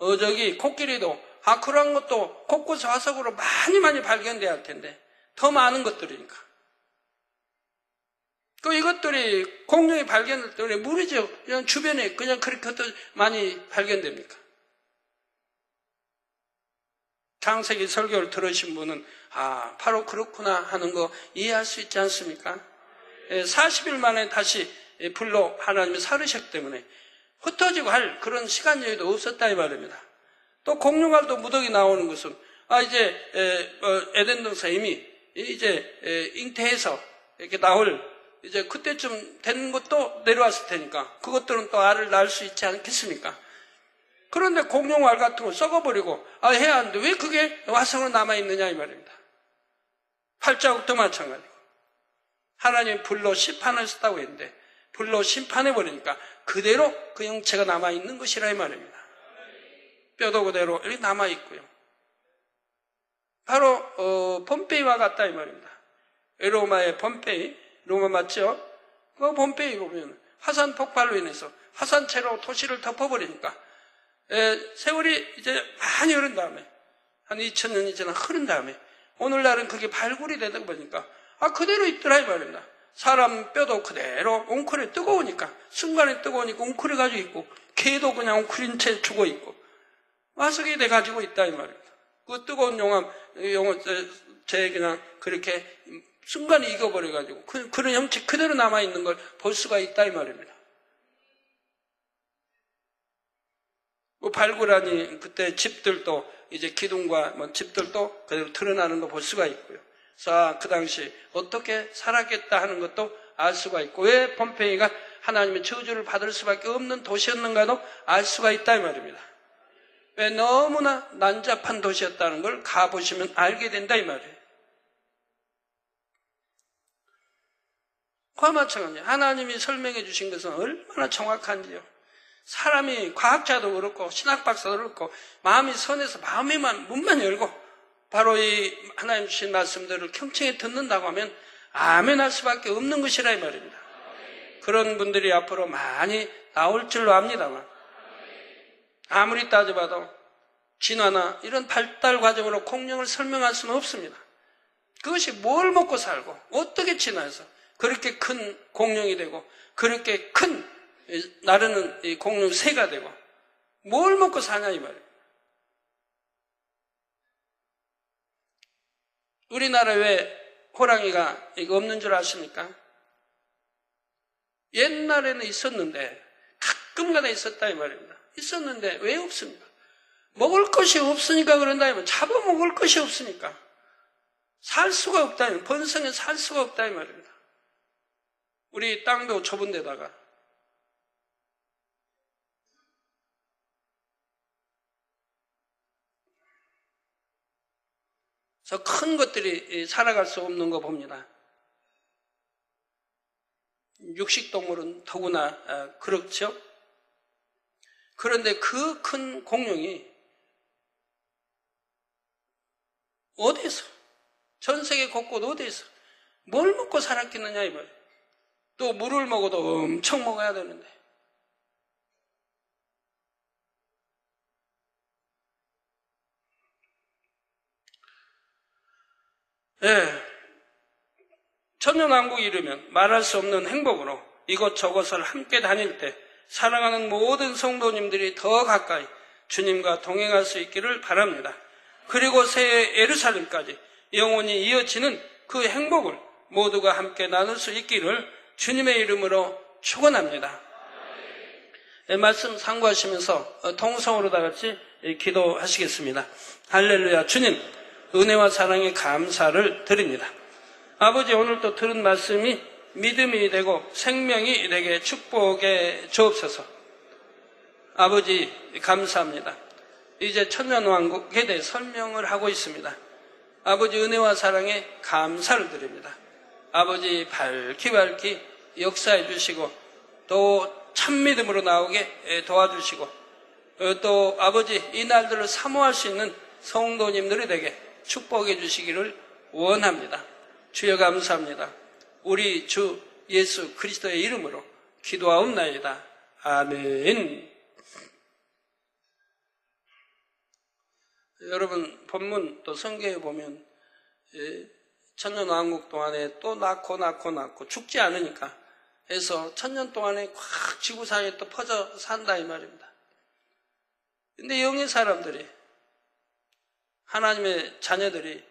코끼리도, 그런 것도 곳곳에 화석으로 많이 발견돼야 할 텐데, 더 많은 것들이니까. 이것들이 공룡이 발견될 때 물이죠. 그냥 주변에 그냥 그렇게 많이 발견됩니까? 창세기 설교를 들으신 분은 바로 그렇구나 하는 거 이해할 수 있지 않습니까? 40일 만에 다시 불로 하나님이 사르셨기 때문에 흩어지고 할 그런 시간 여유도 없었다 이 말입니다. 또 공룡알도 무더기 나오는 것은 이제 에덴 동산 이미 이제 잉태해서 이렇게 나올 이제 그때쯤 된 것도 내려왔을 테니까 그것들은 또 알을 낳을 수 있지 않겠습니까? 그런데 공룡알 같은 거 썩어버리고 해야 하는데 왜 그게 화석으로 남아있느냐 이 말입니다. 팔자국도 마찬가지고 하나님 불로 심판을 했다고 했는데 불로 심판해버리니까 그대로 그 형체가 남아있는 것이라 이 말입니다. 뼈도 그대로 이렇게 남아있고요. 바로 폼페이와 같다 이 말입니다. 로마의 폼페이, 로마 맞죠? 그 폼페이 보면 화산 폭발로 인해서 화산체로 도시를 덮어버리니까 세월이 이제 많이 흐른 다음에 한 2000년이 지나 흐른 다음에 오늘날은 그게 발굴이 되다 보니까 그대로 있더라 이 말입니다. 사람 뼈도 그대로 웅크려 뜨거우니까 순간에 뜨거우니까 웅크려가지고 있고 개도 그냥 웅크린 채 죽어있고 화석이 돼가지고 있다 이 말입니다. 그 뜨거운 제 그냥 그렇게 순간에 익어버려가지고 그런 형체 그대로 남아있는 걸 볼 수가 있다 이 말입니다. 발굴하니 그때 집들도 이제 기둥과 집들도 그대로 드러나는 거 볼 수가 있고요. 그래서 그 당시 어떻게 살았겠다 하는 것도 알 수가 있고 왜 폼페이가 하나님의 저주를 받을 수밖에 없는 도시였는가도 알 수가 있다 이 말입니다. 왜 너무나 난잡한 도시였다는 걸 가보시면 알게 된다 이 말이에요. 그와 마찬가지예요. 하나님이 설명해 주신 것은 얼마나 정확한지요. 사람이 과학자도 그렇고 신학박사도 그렇고 마음이 선해서 마음에만 문만 열고 바로 이 하나님 주신 말씀들을 경청해 듣는다고 하면 아멘할 수밖에 없는 것이라 이 말입니다. 그런 분들이 앞으로 많이 나올 줄로 압니다만 아무리 따져봐도 진화나 이런 발달 과정으로 공룡을 설명할 수는 없습니다. 그것이 뭘 먹고 살고 어떻게 진화해서 그렇게 큰 공룡이 되고 그렇게 큰 나르는 이 공룡 새가 되고 뭘 먹고 사냐 이 말이에요. 우리나라에 왜 호랑이가 이거 없는 줄 아십니까? 옛날에는 있었는데 가끔가다 있었다 이 말입니다. 있었는데 왜 없습니까? 먹을 것이 없으니까 그런다면 잡아먹을 것이 없으니까 살 수가 없다. 번성에 살 수가 없다 이 말입니다. 우리 땅도 좁은 데다가 그래서 큰 것들이 살아갈 수 없는 거 봅니다. 육식동물은 더구나 그렇죠. 그런데 그 큰 공룡이 어디에서 전 세계 곳곳 어디에서 뭘 먹고 살았겠느냐 이 말이에요. 또 물을 먹어도 엄청 먹어야 되는데 천년왕국이 이르면 말할 수 없는 행복으로 이것저것을 함께 다닐 때 사랑하는 모든 성도님들이 더 가까이 주님과 동행할 수 있기를 바랍니다. 그리고 새 예루살렘까지 영원히 이어지는 그 행복을 모두가 함께 나눌 수 있기를 주님의 이름으로 축원합니다. 말씀 상고하시면서 통성으로 다 같이 기도하시겠습니다. 할렐루야. 주님, 은혜와 사랑에 감사를 드립니다. 아버지, 오늘 또 들은 말씀이 믿음이 되고 생명이 되게 축복해 주옵소서. 아버지, 감사합니다. 이제 천년왕국에 대해 설명을 하고 있습니다. 아버지, 은혜와 사랑에 감사를 드립니다. 아버지, 밝히 역사해 주시고 또 참믿음으로 나오게 도와주시고 또 아버지, 이 날들을 사모할 수 있는 성도님들이 되게 축복해 주시기를 원합니다. 주여 감사합니다. 우리 주 예수 그리스도의 이름으로 기도하옵나이다. 아멘. 여러분, 본문 또 성경에 보면 천년왕국 동안에 또 낳고 죽지 않으니까 해서 천년 동안에 꽉 지구상에 또 퍼져 산다 이 말입니다. 근데 영의 사람들이, 하나님의 자녀들이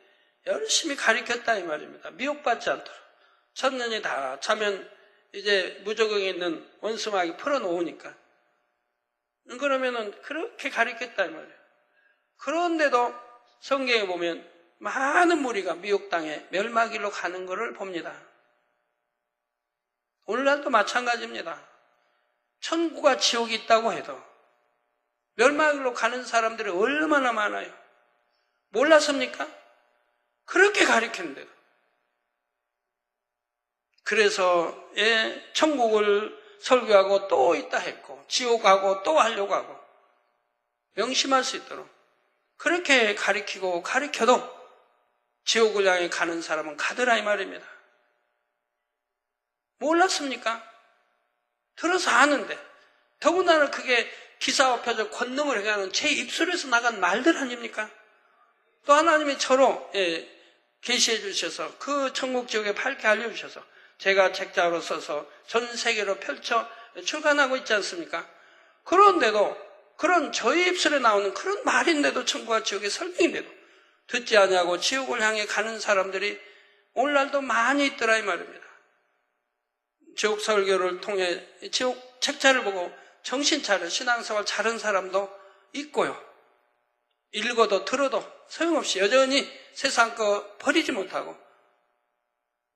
열심히 가르쳤다 이 말입니다. 미혹받지 않도록. 천년이 다 차면 이제 무적응에 있는 원수마귀 풀어놓으니까. 그러면은 그렇게 가르쳤다 이 말이에요. 그런데도 성경에 보면 많은 무리가 미혹당해 멸망길로 가는 것을 봅니다. 오늘날도 마찬가지입니다. 천국과 지옥이 있다고 해도 멸망길로 가는 사람들이 얼마나 많아요. 몰랐습니까? 그렇게 가르쳤는데도. 그래서 천국을 설교하고 또 있다 했고 지옥하고 또 하려고 하고 명심할 수 있도록 그렇게 가르치고 가르쳐도 지옥을 향해 가는 사람은 가더라 이 말입니다. 몰랐습니까? 들어서 아는데 더군다나 그게 기사업혀져 권능을 해가는 제 입술에서 나간 말들 아닙니까? 또 하나님이 저로 계시해 주셔서 그 천국 지옥에 밝게 알려주셔서 제가 책자로 써서 전 세계로 펼쳐 출간하고 있지 않습니까? 그런데도 그런 저희 입술에 나오는 그런 말인데도 천국과 지옥의 설명인데도 듣지 않냐고 지옥을 향해 가는 사람들이 오늘날도 많이 있더라 이 말입니다. 지옥 설교를 통해 지옥 책자를 보고 정신 차려 신앙생활 잘한 사람도 있고요. 읽어도 들어도 소용없이 여전히 세상 거 버리지 못하고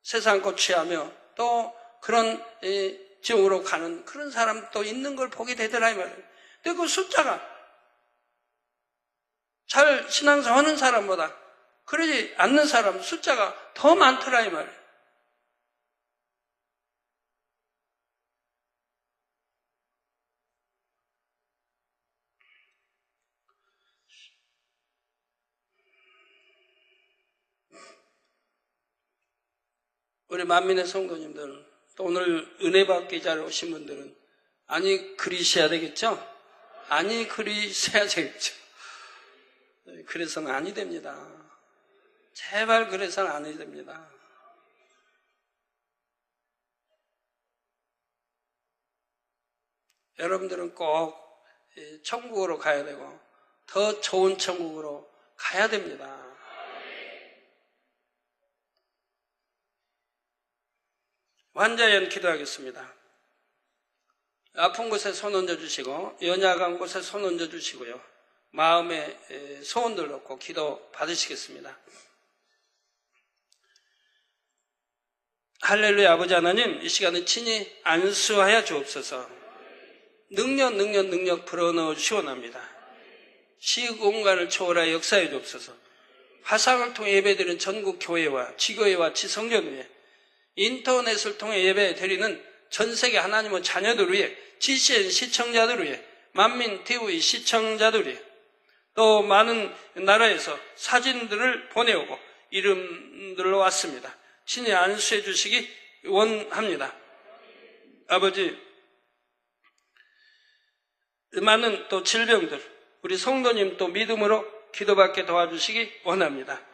세상 거 취하며 또 그런 지옥으로 가는 그런 사람도 있는 걸 보게 되더라 이 말이에요. 근데 그 숫자가 잘 신앙생활 하는 사람보다 그러지 않는 사람 숫자가 더 많더라 이 말이에요. 우리 만민의 성도님들, 또 오늘 은혜 받기 잘 오신 분들은 아니 그리셔야 되겠죠? 아니 그리셔야 되겠죠? 그래서는 아니 됩니다. 제발 그래서는 아니 됩니다. 여러분들은 꼭 천국으로 가야 되고 더 좋은 천국으로 가야 됩니다. 환자연 기도하겠습니다. 아픈 곳에 손 얹어주시고 연약한 곳에 손 얹어주시고요. 마음에 소원들 놓고 기도 받으시겠습니다. 할렐루야. 아버지 하나님, 이 시간에 친히 안수하여 주옵소서. 능력 불어넣어 주시원합니다. 시공간을 초월하여 역사해 주옵소서. 화상을 통해 예배드리는 전국 교회와 지교회와 지성전 위에 인터넷을 통해 예배 드리는 전 세계 하나님의 자녀들 위해 GCN 시청자들 위해 만민 TV 시청자들 위해 또 많은 나라에서 사진들을 보내오고 이름들로 왔습니다. 친히 안수해 주시기 원합니다. 아버지, 많은 또 질병들 우리 성도님 또 믿음으로 기도받게 도와주시기 원합니다.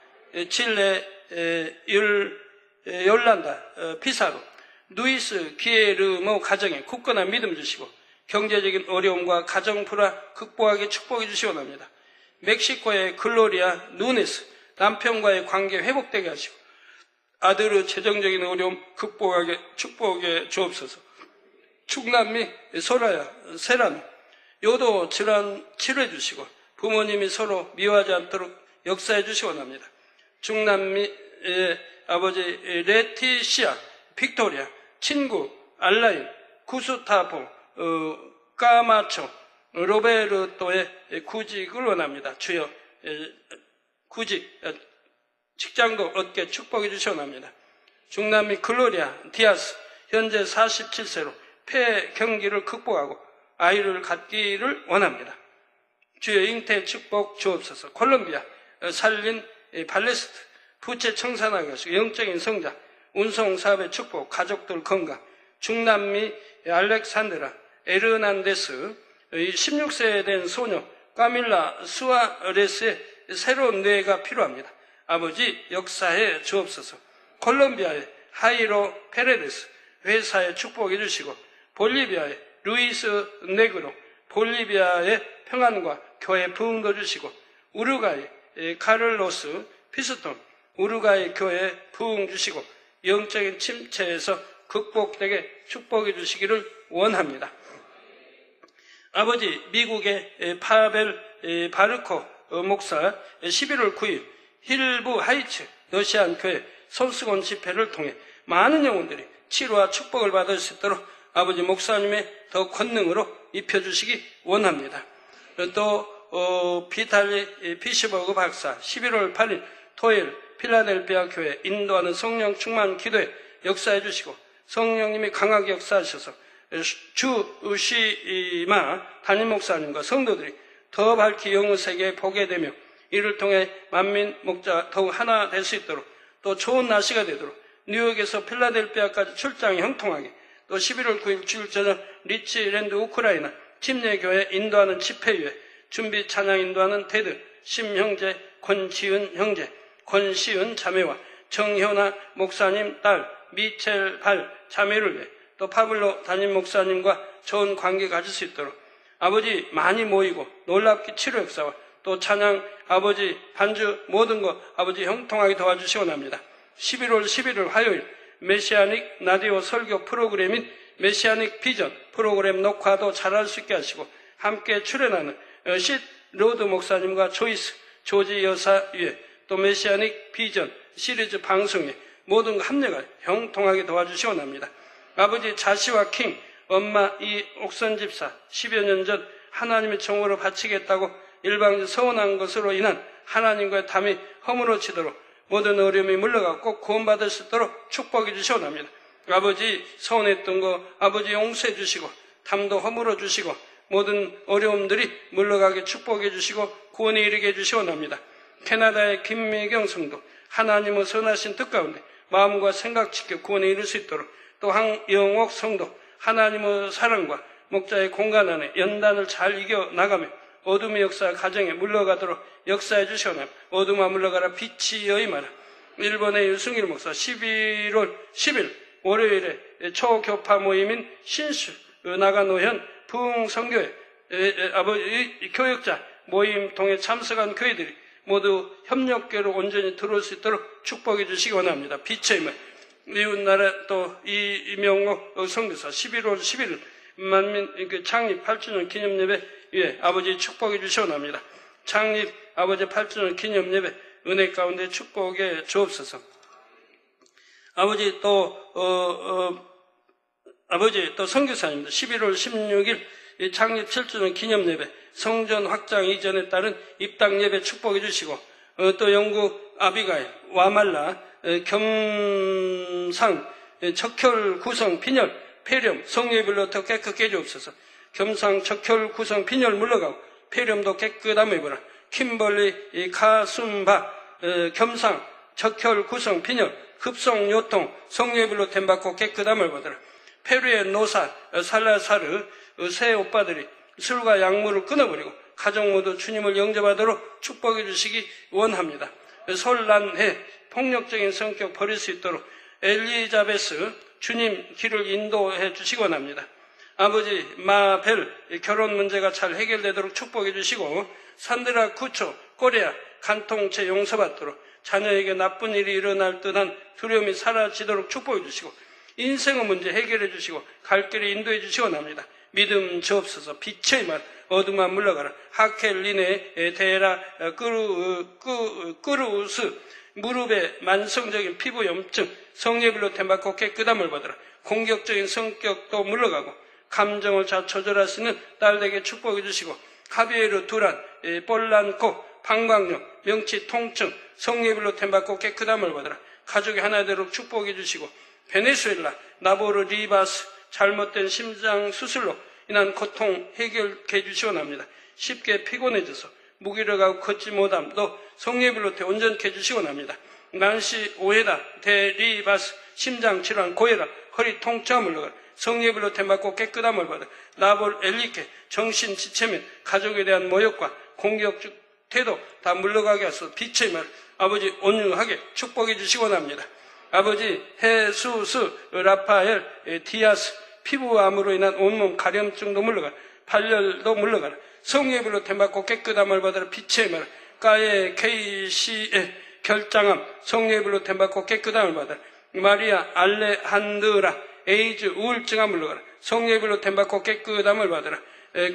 칠레, 요란다, 피사루, 누이스, 기에르모 가정에 굳건한 믿음 주시고 경제적인 어려움과 가정 불화 극복하게 축복해 주시기 원합니다. 멕시코의 글로리아 누네스 남편과의 관계 회복되게 하시고 아들의 재정적인 어려움 극복하게 축복해 주옵소서. 중남미 소라야, 세란, 요도 질환 치료해 주시고 부모님이 서로 미워하지 않도록 역사해 주시기 원합니다. 중남미 아버지 레티시아, 빅토리아, 친구, 알라인, 구스타포, 까마초, 로베르토의 구직을 원합니다. 주여 구직, 직장도 얻게 축복해 주시기 원합니다. 중남미 글로리아, 디아스, 현재 47세로 폐 경기를 극복하고 아이를 갖기를 원합니다. 주여 잉태 축복 주옵소서. 콜롬비아, 살린 발레스트, 부채 청산하게 하시고 영적인 성장, 운송 사업의 축복, 가족들 건강, 중남미 알렉산드라, 에르난데스, 16세 된 소녀 까밀라 수아레스의 새로운 뇌가 필요합니다. 아버지 역사해 주옵소서. 콜롬비아의 하이로 페레데스 회사에 축복해 주시고 볼리비아의 루이스 네그로 볼리비아의 평안과 교회 부흥도 주시고 우루과이 카를로스 피스톤 우루과이 교회 부흥 주시고 영적인 침체에서 극복되게 축복해 주시기를 원합니다. 아버지 미국의 파벨 바르코 목사 11월 9일 힐부 하이츠 러시안 교회 손수건 집회를 통해 많은 영혼들이 치료와 축복을 받을 수 있도록 아버지 목사님의 더 권능으로 입혀주시기 원합니다. 또 비탈리 피시버그 박사 11월 8일 토요일 필라델피아 교회 인도하는 성령 충만 기도에 역사해 주시고 성령님이 강하게 역사하셔서 주시마 담임 목사님과 성도들이 더 밝히 영의 세계에 보게 되며 이를 통해 만민 목자 더욱 하나 될 수 있도록 또 좋은 날씨가 되도록 뉴욕에서 필라델피아까지 출장이 형통하게 또 11월 9일 주일 저녁 리치랜드 우크라이나 침례교회 인도하는 집회위에 준비 찬양 인도하는 테드 심형제 권지은 형제 권시은 자매와 정현아 목사님 딸 미첼 발 자매를 위해 또 파블로 담임 목사님과 좋은 관계 가질 수 있도록 아버지 많이 모이고 놀랍게 치료 역사와 또 찬양 아버지 반주 모든 것 아버지 형통하게 도와주시기 원합니다. 11월 11일 화요일 메시아닉 라디오 설교 프로그램인 메시아닉 비전 프로그램 녹화도 잘할 수 있게 하시고 함께 출연하는 쉿 로드 목사님과 조이스 조지 여사 위에 또 메시아닉 비전 시리즈 방송에 모든 합력을 형통하게 도와주시기 원합니다. 아버지 자시와 킹 엄마 이 옥선 집사 10여 년 전 하나님의 정으로 바치겠다고 일방적 서운한 것으로 인한 하나님과의 담이 허물어지도록 모든 어려움이 물러가 꼭 구원받을 수 있도록 축복해 주시기 원합니다. 아버지 서운했던 거 아버지 용서해 주시고 담도 허물어 주시고 모든 어려움들이 물러가게 축복해 주시고 구원에 이르게 해주시기 원합니다. 캐나다의 김미경 성도 하나님의 선하신 뜻 가운데 마음과 생각 지켜 구원에 이를 수 있도록 또 황영옥 성도 하나님의 사랑과 목자의 공간 안에 연단을 잘 이겨나가며 어둠의 역사 가정에 물러가도록 역사해 주시오나 어둠아 물러가라 빛이 여임하라. 일본의 유승일 목사 11월 10일 월요일에 초교파 모임인 신수 나가노현 부흥선교회 아버지 교역자 모임 통해 참석한 교회들이 모두 협력계로 온전히 들어올 수 있도록 축복해 주시기 원합니다. 빛의 힘을 이웃나라 또 이명옥 성교사 11월 11일 만민 창립 8주년 기념예배 위에 아버지 축복해 주시기 원합니다. 창립 아버지 8주년 기념예배 은혜 가운데 축복해 주옵소서. 아버지 아버지 또 선교사님들 11월 16일 창립 7주년 기념예배 성전 확장 이전에 따른 입당 예배 축복해 주시고 또 영국 아비가일 와말라 겸상 적혈 구성 빈혈 폐렴 성례별로 더 깨끗게 해주옵소서. 겸상 적혈 구성 빈혈 물러가고 폐렴도 깨끗함을 입어라. 킴벌리 가숨바 겸상 적혈 구성 빈혈 급성 요통 성례별로 댐받고 깨끗함을 받으라. 페루의 노사 살라사르 새 오빠들이 술과 약물을 끊어버리고 가족 모두 주님을 영접하도록 축복해 주시기 원합니다. 설란해 폭력적인 성격 버릴 수 있도록 엘리자베스 주님 길을 인도해 주시기 원합니다. 아버지 마벨 결혼 문제가 잘 해결되도록 축복해 주시고 산드라 구초 꼬레아 간통죄 용서받도록 자녀에게 나쁜 일이 일어날 듯한 두려움이 사라지도록 축복해 주시고 인생의 문제 해결해 주시고 갈 길에 인도해 주시기 원합니다. 믿음 저옵소서. 빛의 말 어둠아 물러가라. 하켈리네 데라 끄루우스 무릎의 만성적인 피부 염증 성령의 불로 템받고 깨끗함을 받으라. 공격적인 성격도 물러가고 감정을 잘 조절할 수 있는 딸에게 축복해 주시고 하비에르 두란 뻘난코 방광염 명치 통증 성령의 불로 템받고 깨끗함을 받으라. 가족이 하나 되도록 축복해 주시고 베네수엘라 나보르 리바스 잘못된 심장 수술로 인한 고통 해결해 주시기 원합니다. 쉽게 피곤해져서 무기력하고 걷지 못함 또 성령의 불로 온전케 해주시기 원합니다. 난시 오해다 대리바스 심장질환 고혈압 허리 통증을 물러가라. 성령의 불로 템받고 깨끗함을 받아 나볼 엘리케 정신 지체면 가족에 대한 모욕과 공격적 태도 다 물러가게 하소서. 빛의 말 아버지 온유하게 축복해 주시기 원합니다. 아버지 헤수스 라파엘 디아스 피부암으로 인한 온몸 가려움증도 물러가라. 발열도 물러가라. 성령의 불로 템받고 깨끗함을 받아라. 빛의 말 까에 케이시의 결장함 성령의 불로 템받고 깨끗함을 받아라. 마리아 알레한드라 에이즈 우울증함 물러가라. 성령의 불로 템받고 깨끗함을 받아라.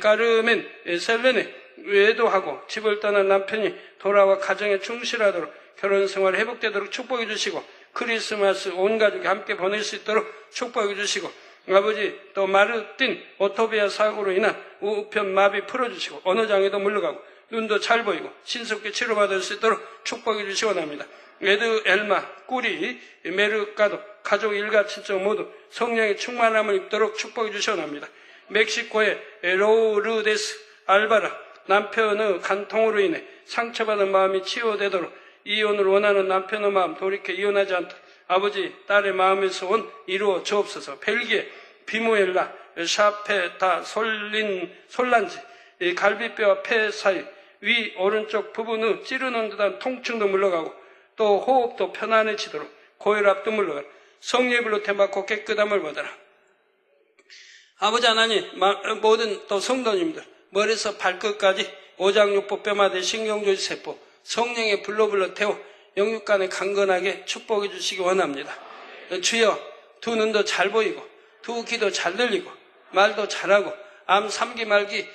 까르멘 셀레네 외도하고 집을 떠난 남편이 돌아와 가정에 충실하도록 결혼생활 회복되도록 축복해 주시고 크리스마스 온 가족이 함께 보낼 수 있도록 축복해 주시고 아버지 또 마르틴 오토비아 사고로 인한 우편 마비 풀어주시고 언어장애도 물러가고 눈도 잘 보이고 신속히 치료받을 수 있도록 축복해 주시기 원합니다. 에드 엘마 꾸리 메르카도 가족 일가 친척 모두 성령의 충만함을 입도록 축복해 주시기 원합니다. 멕시코의 로르데스 알바라 남편의 간통으로 인해 상처받은 마음이 치유되도록 이혼을 원하는 남편의 마음 돌이켜 이혼하지 않도록 아버지 딸의 마음에서 온 이루어 주옵소서. 벨기에 비모엘라 샤페타 솔란지 갈비뼈와 폐 사이 위 오른쪽 부분의 찌르는 듯한 통증도 물러가고 또 호흡도 편안해지도록 고혈압도 물러가라. 성령의 불로 템받고 깨끗함을 받아라. 아버지 하나님 모든 또 성도님들 머리에서 발끝까지 오장육부 뼈마디 신경조직 세포 성령의 불로 태워 영육간에 강건하게 축복해 주시기 원합니다. 주여 두 눈도 잘 보이고 두 귀도 잘 들리고 말도 잘하고 암 3기 말기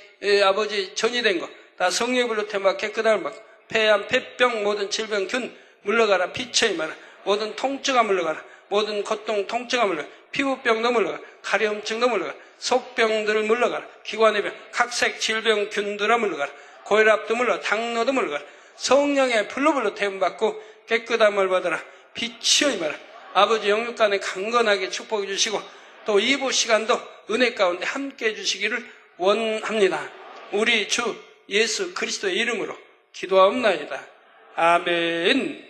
아버지 전이 된 것 다 성령의 불로 태워 깨끗함을 받고 폐암 폐병 모든 질병 균 물러가라. 빛의 마라 모든 통증아 물러가라. 모든 고통 통증아 물러가라. 피부병도 물러가라. 가려움증도 물러가라. 속병들을 물러가라. 기관의 병 각색 질병 균들아 물러가라. 고혈압도 물러가라. 당뇨도 물러가라. 성령의 불로 태움받고 깨끗함을 받아라. 빛의 마라 아버지 영육간에 강건하게 축복해 주시고 또 2부 시간도 은혜 가운데 함께 해주시기를 원합니다. 우리 주 예수 그리스도의 이름으로 기도하옵나이다. 아멘.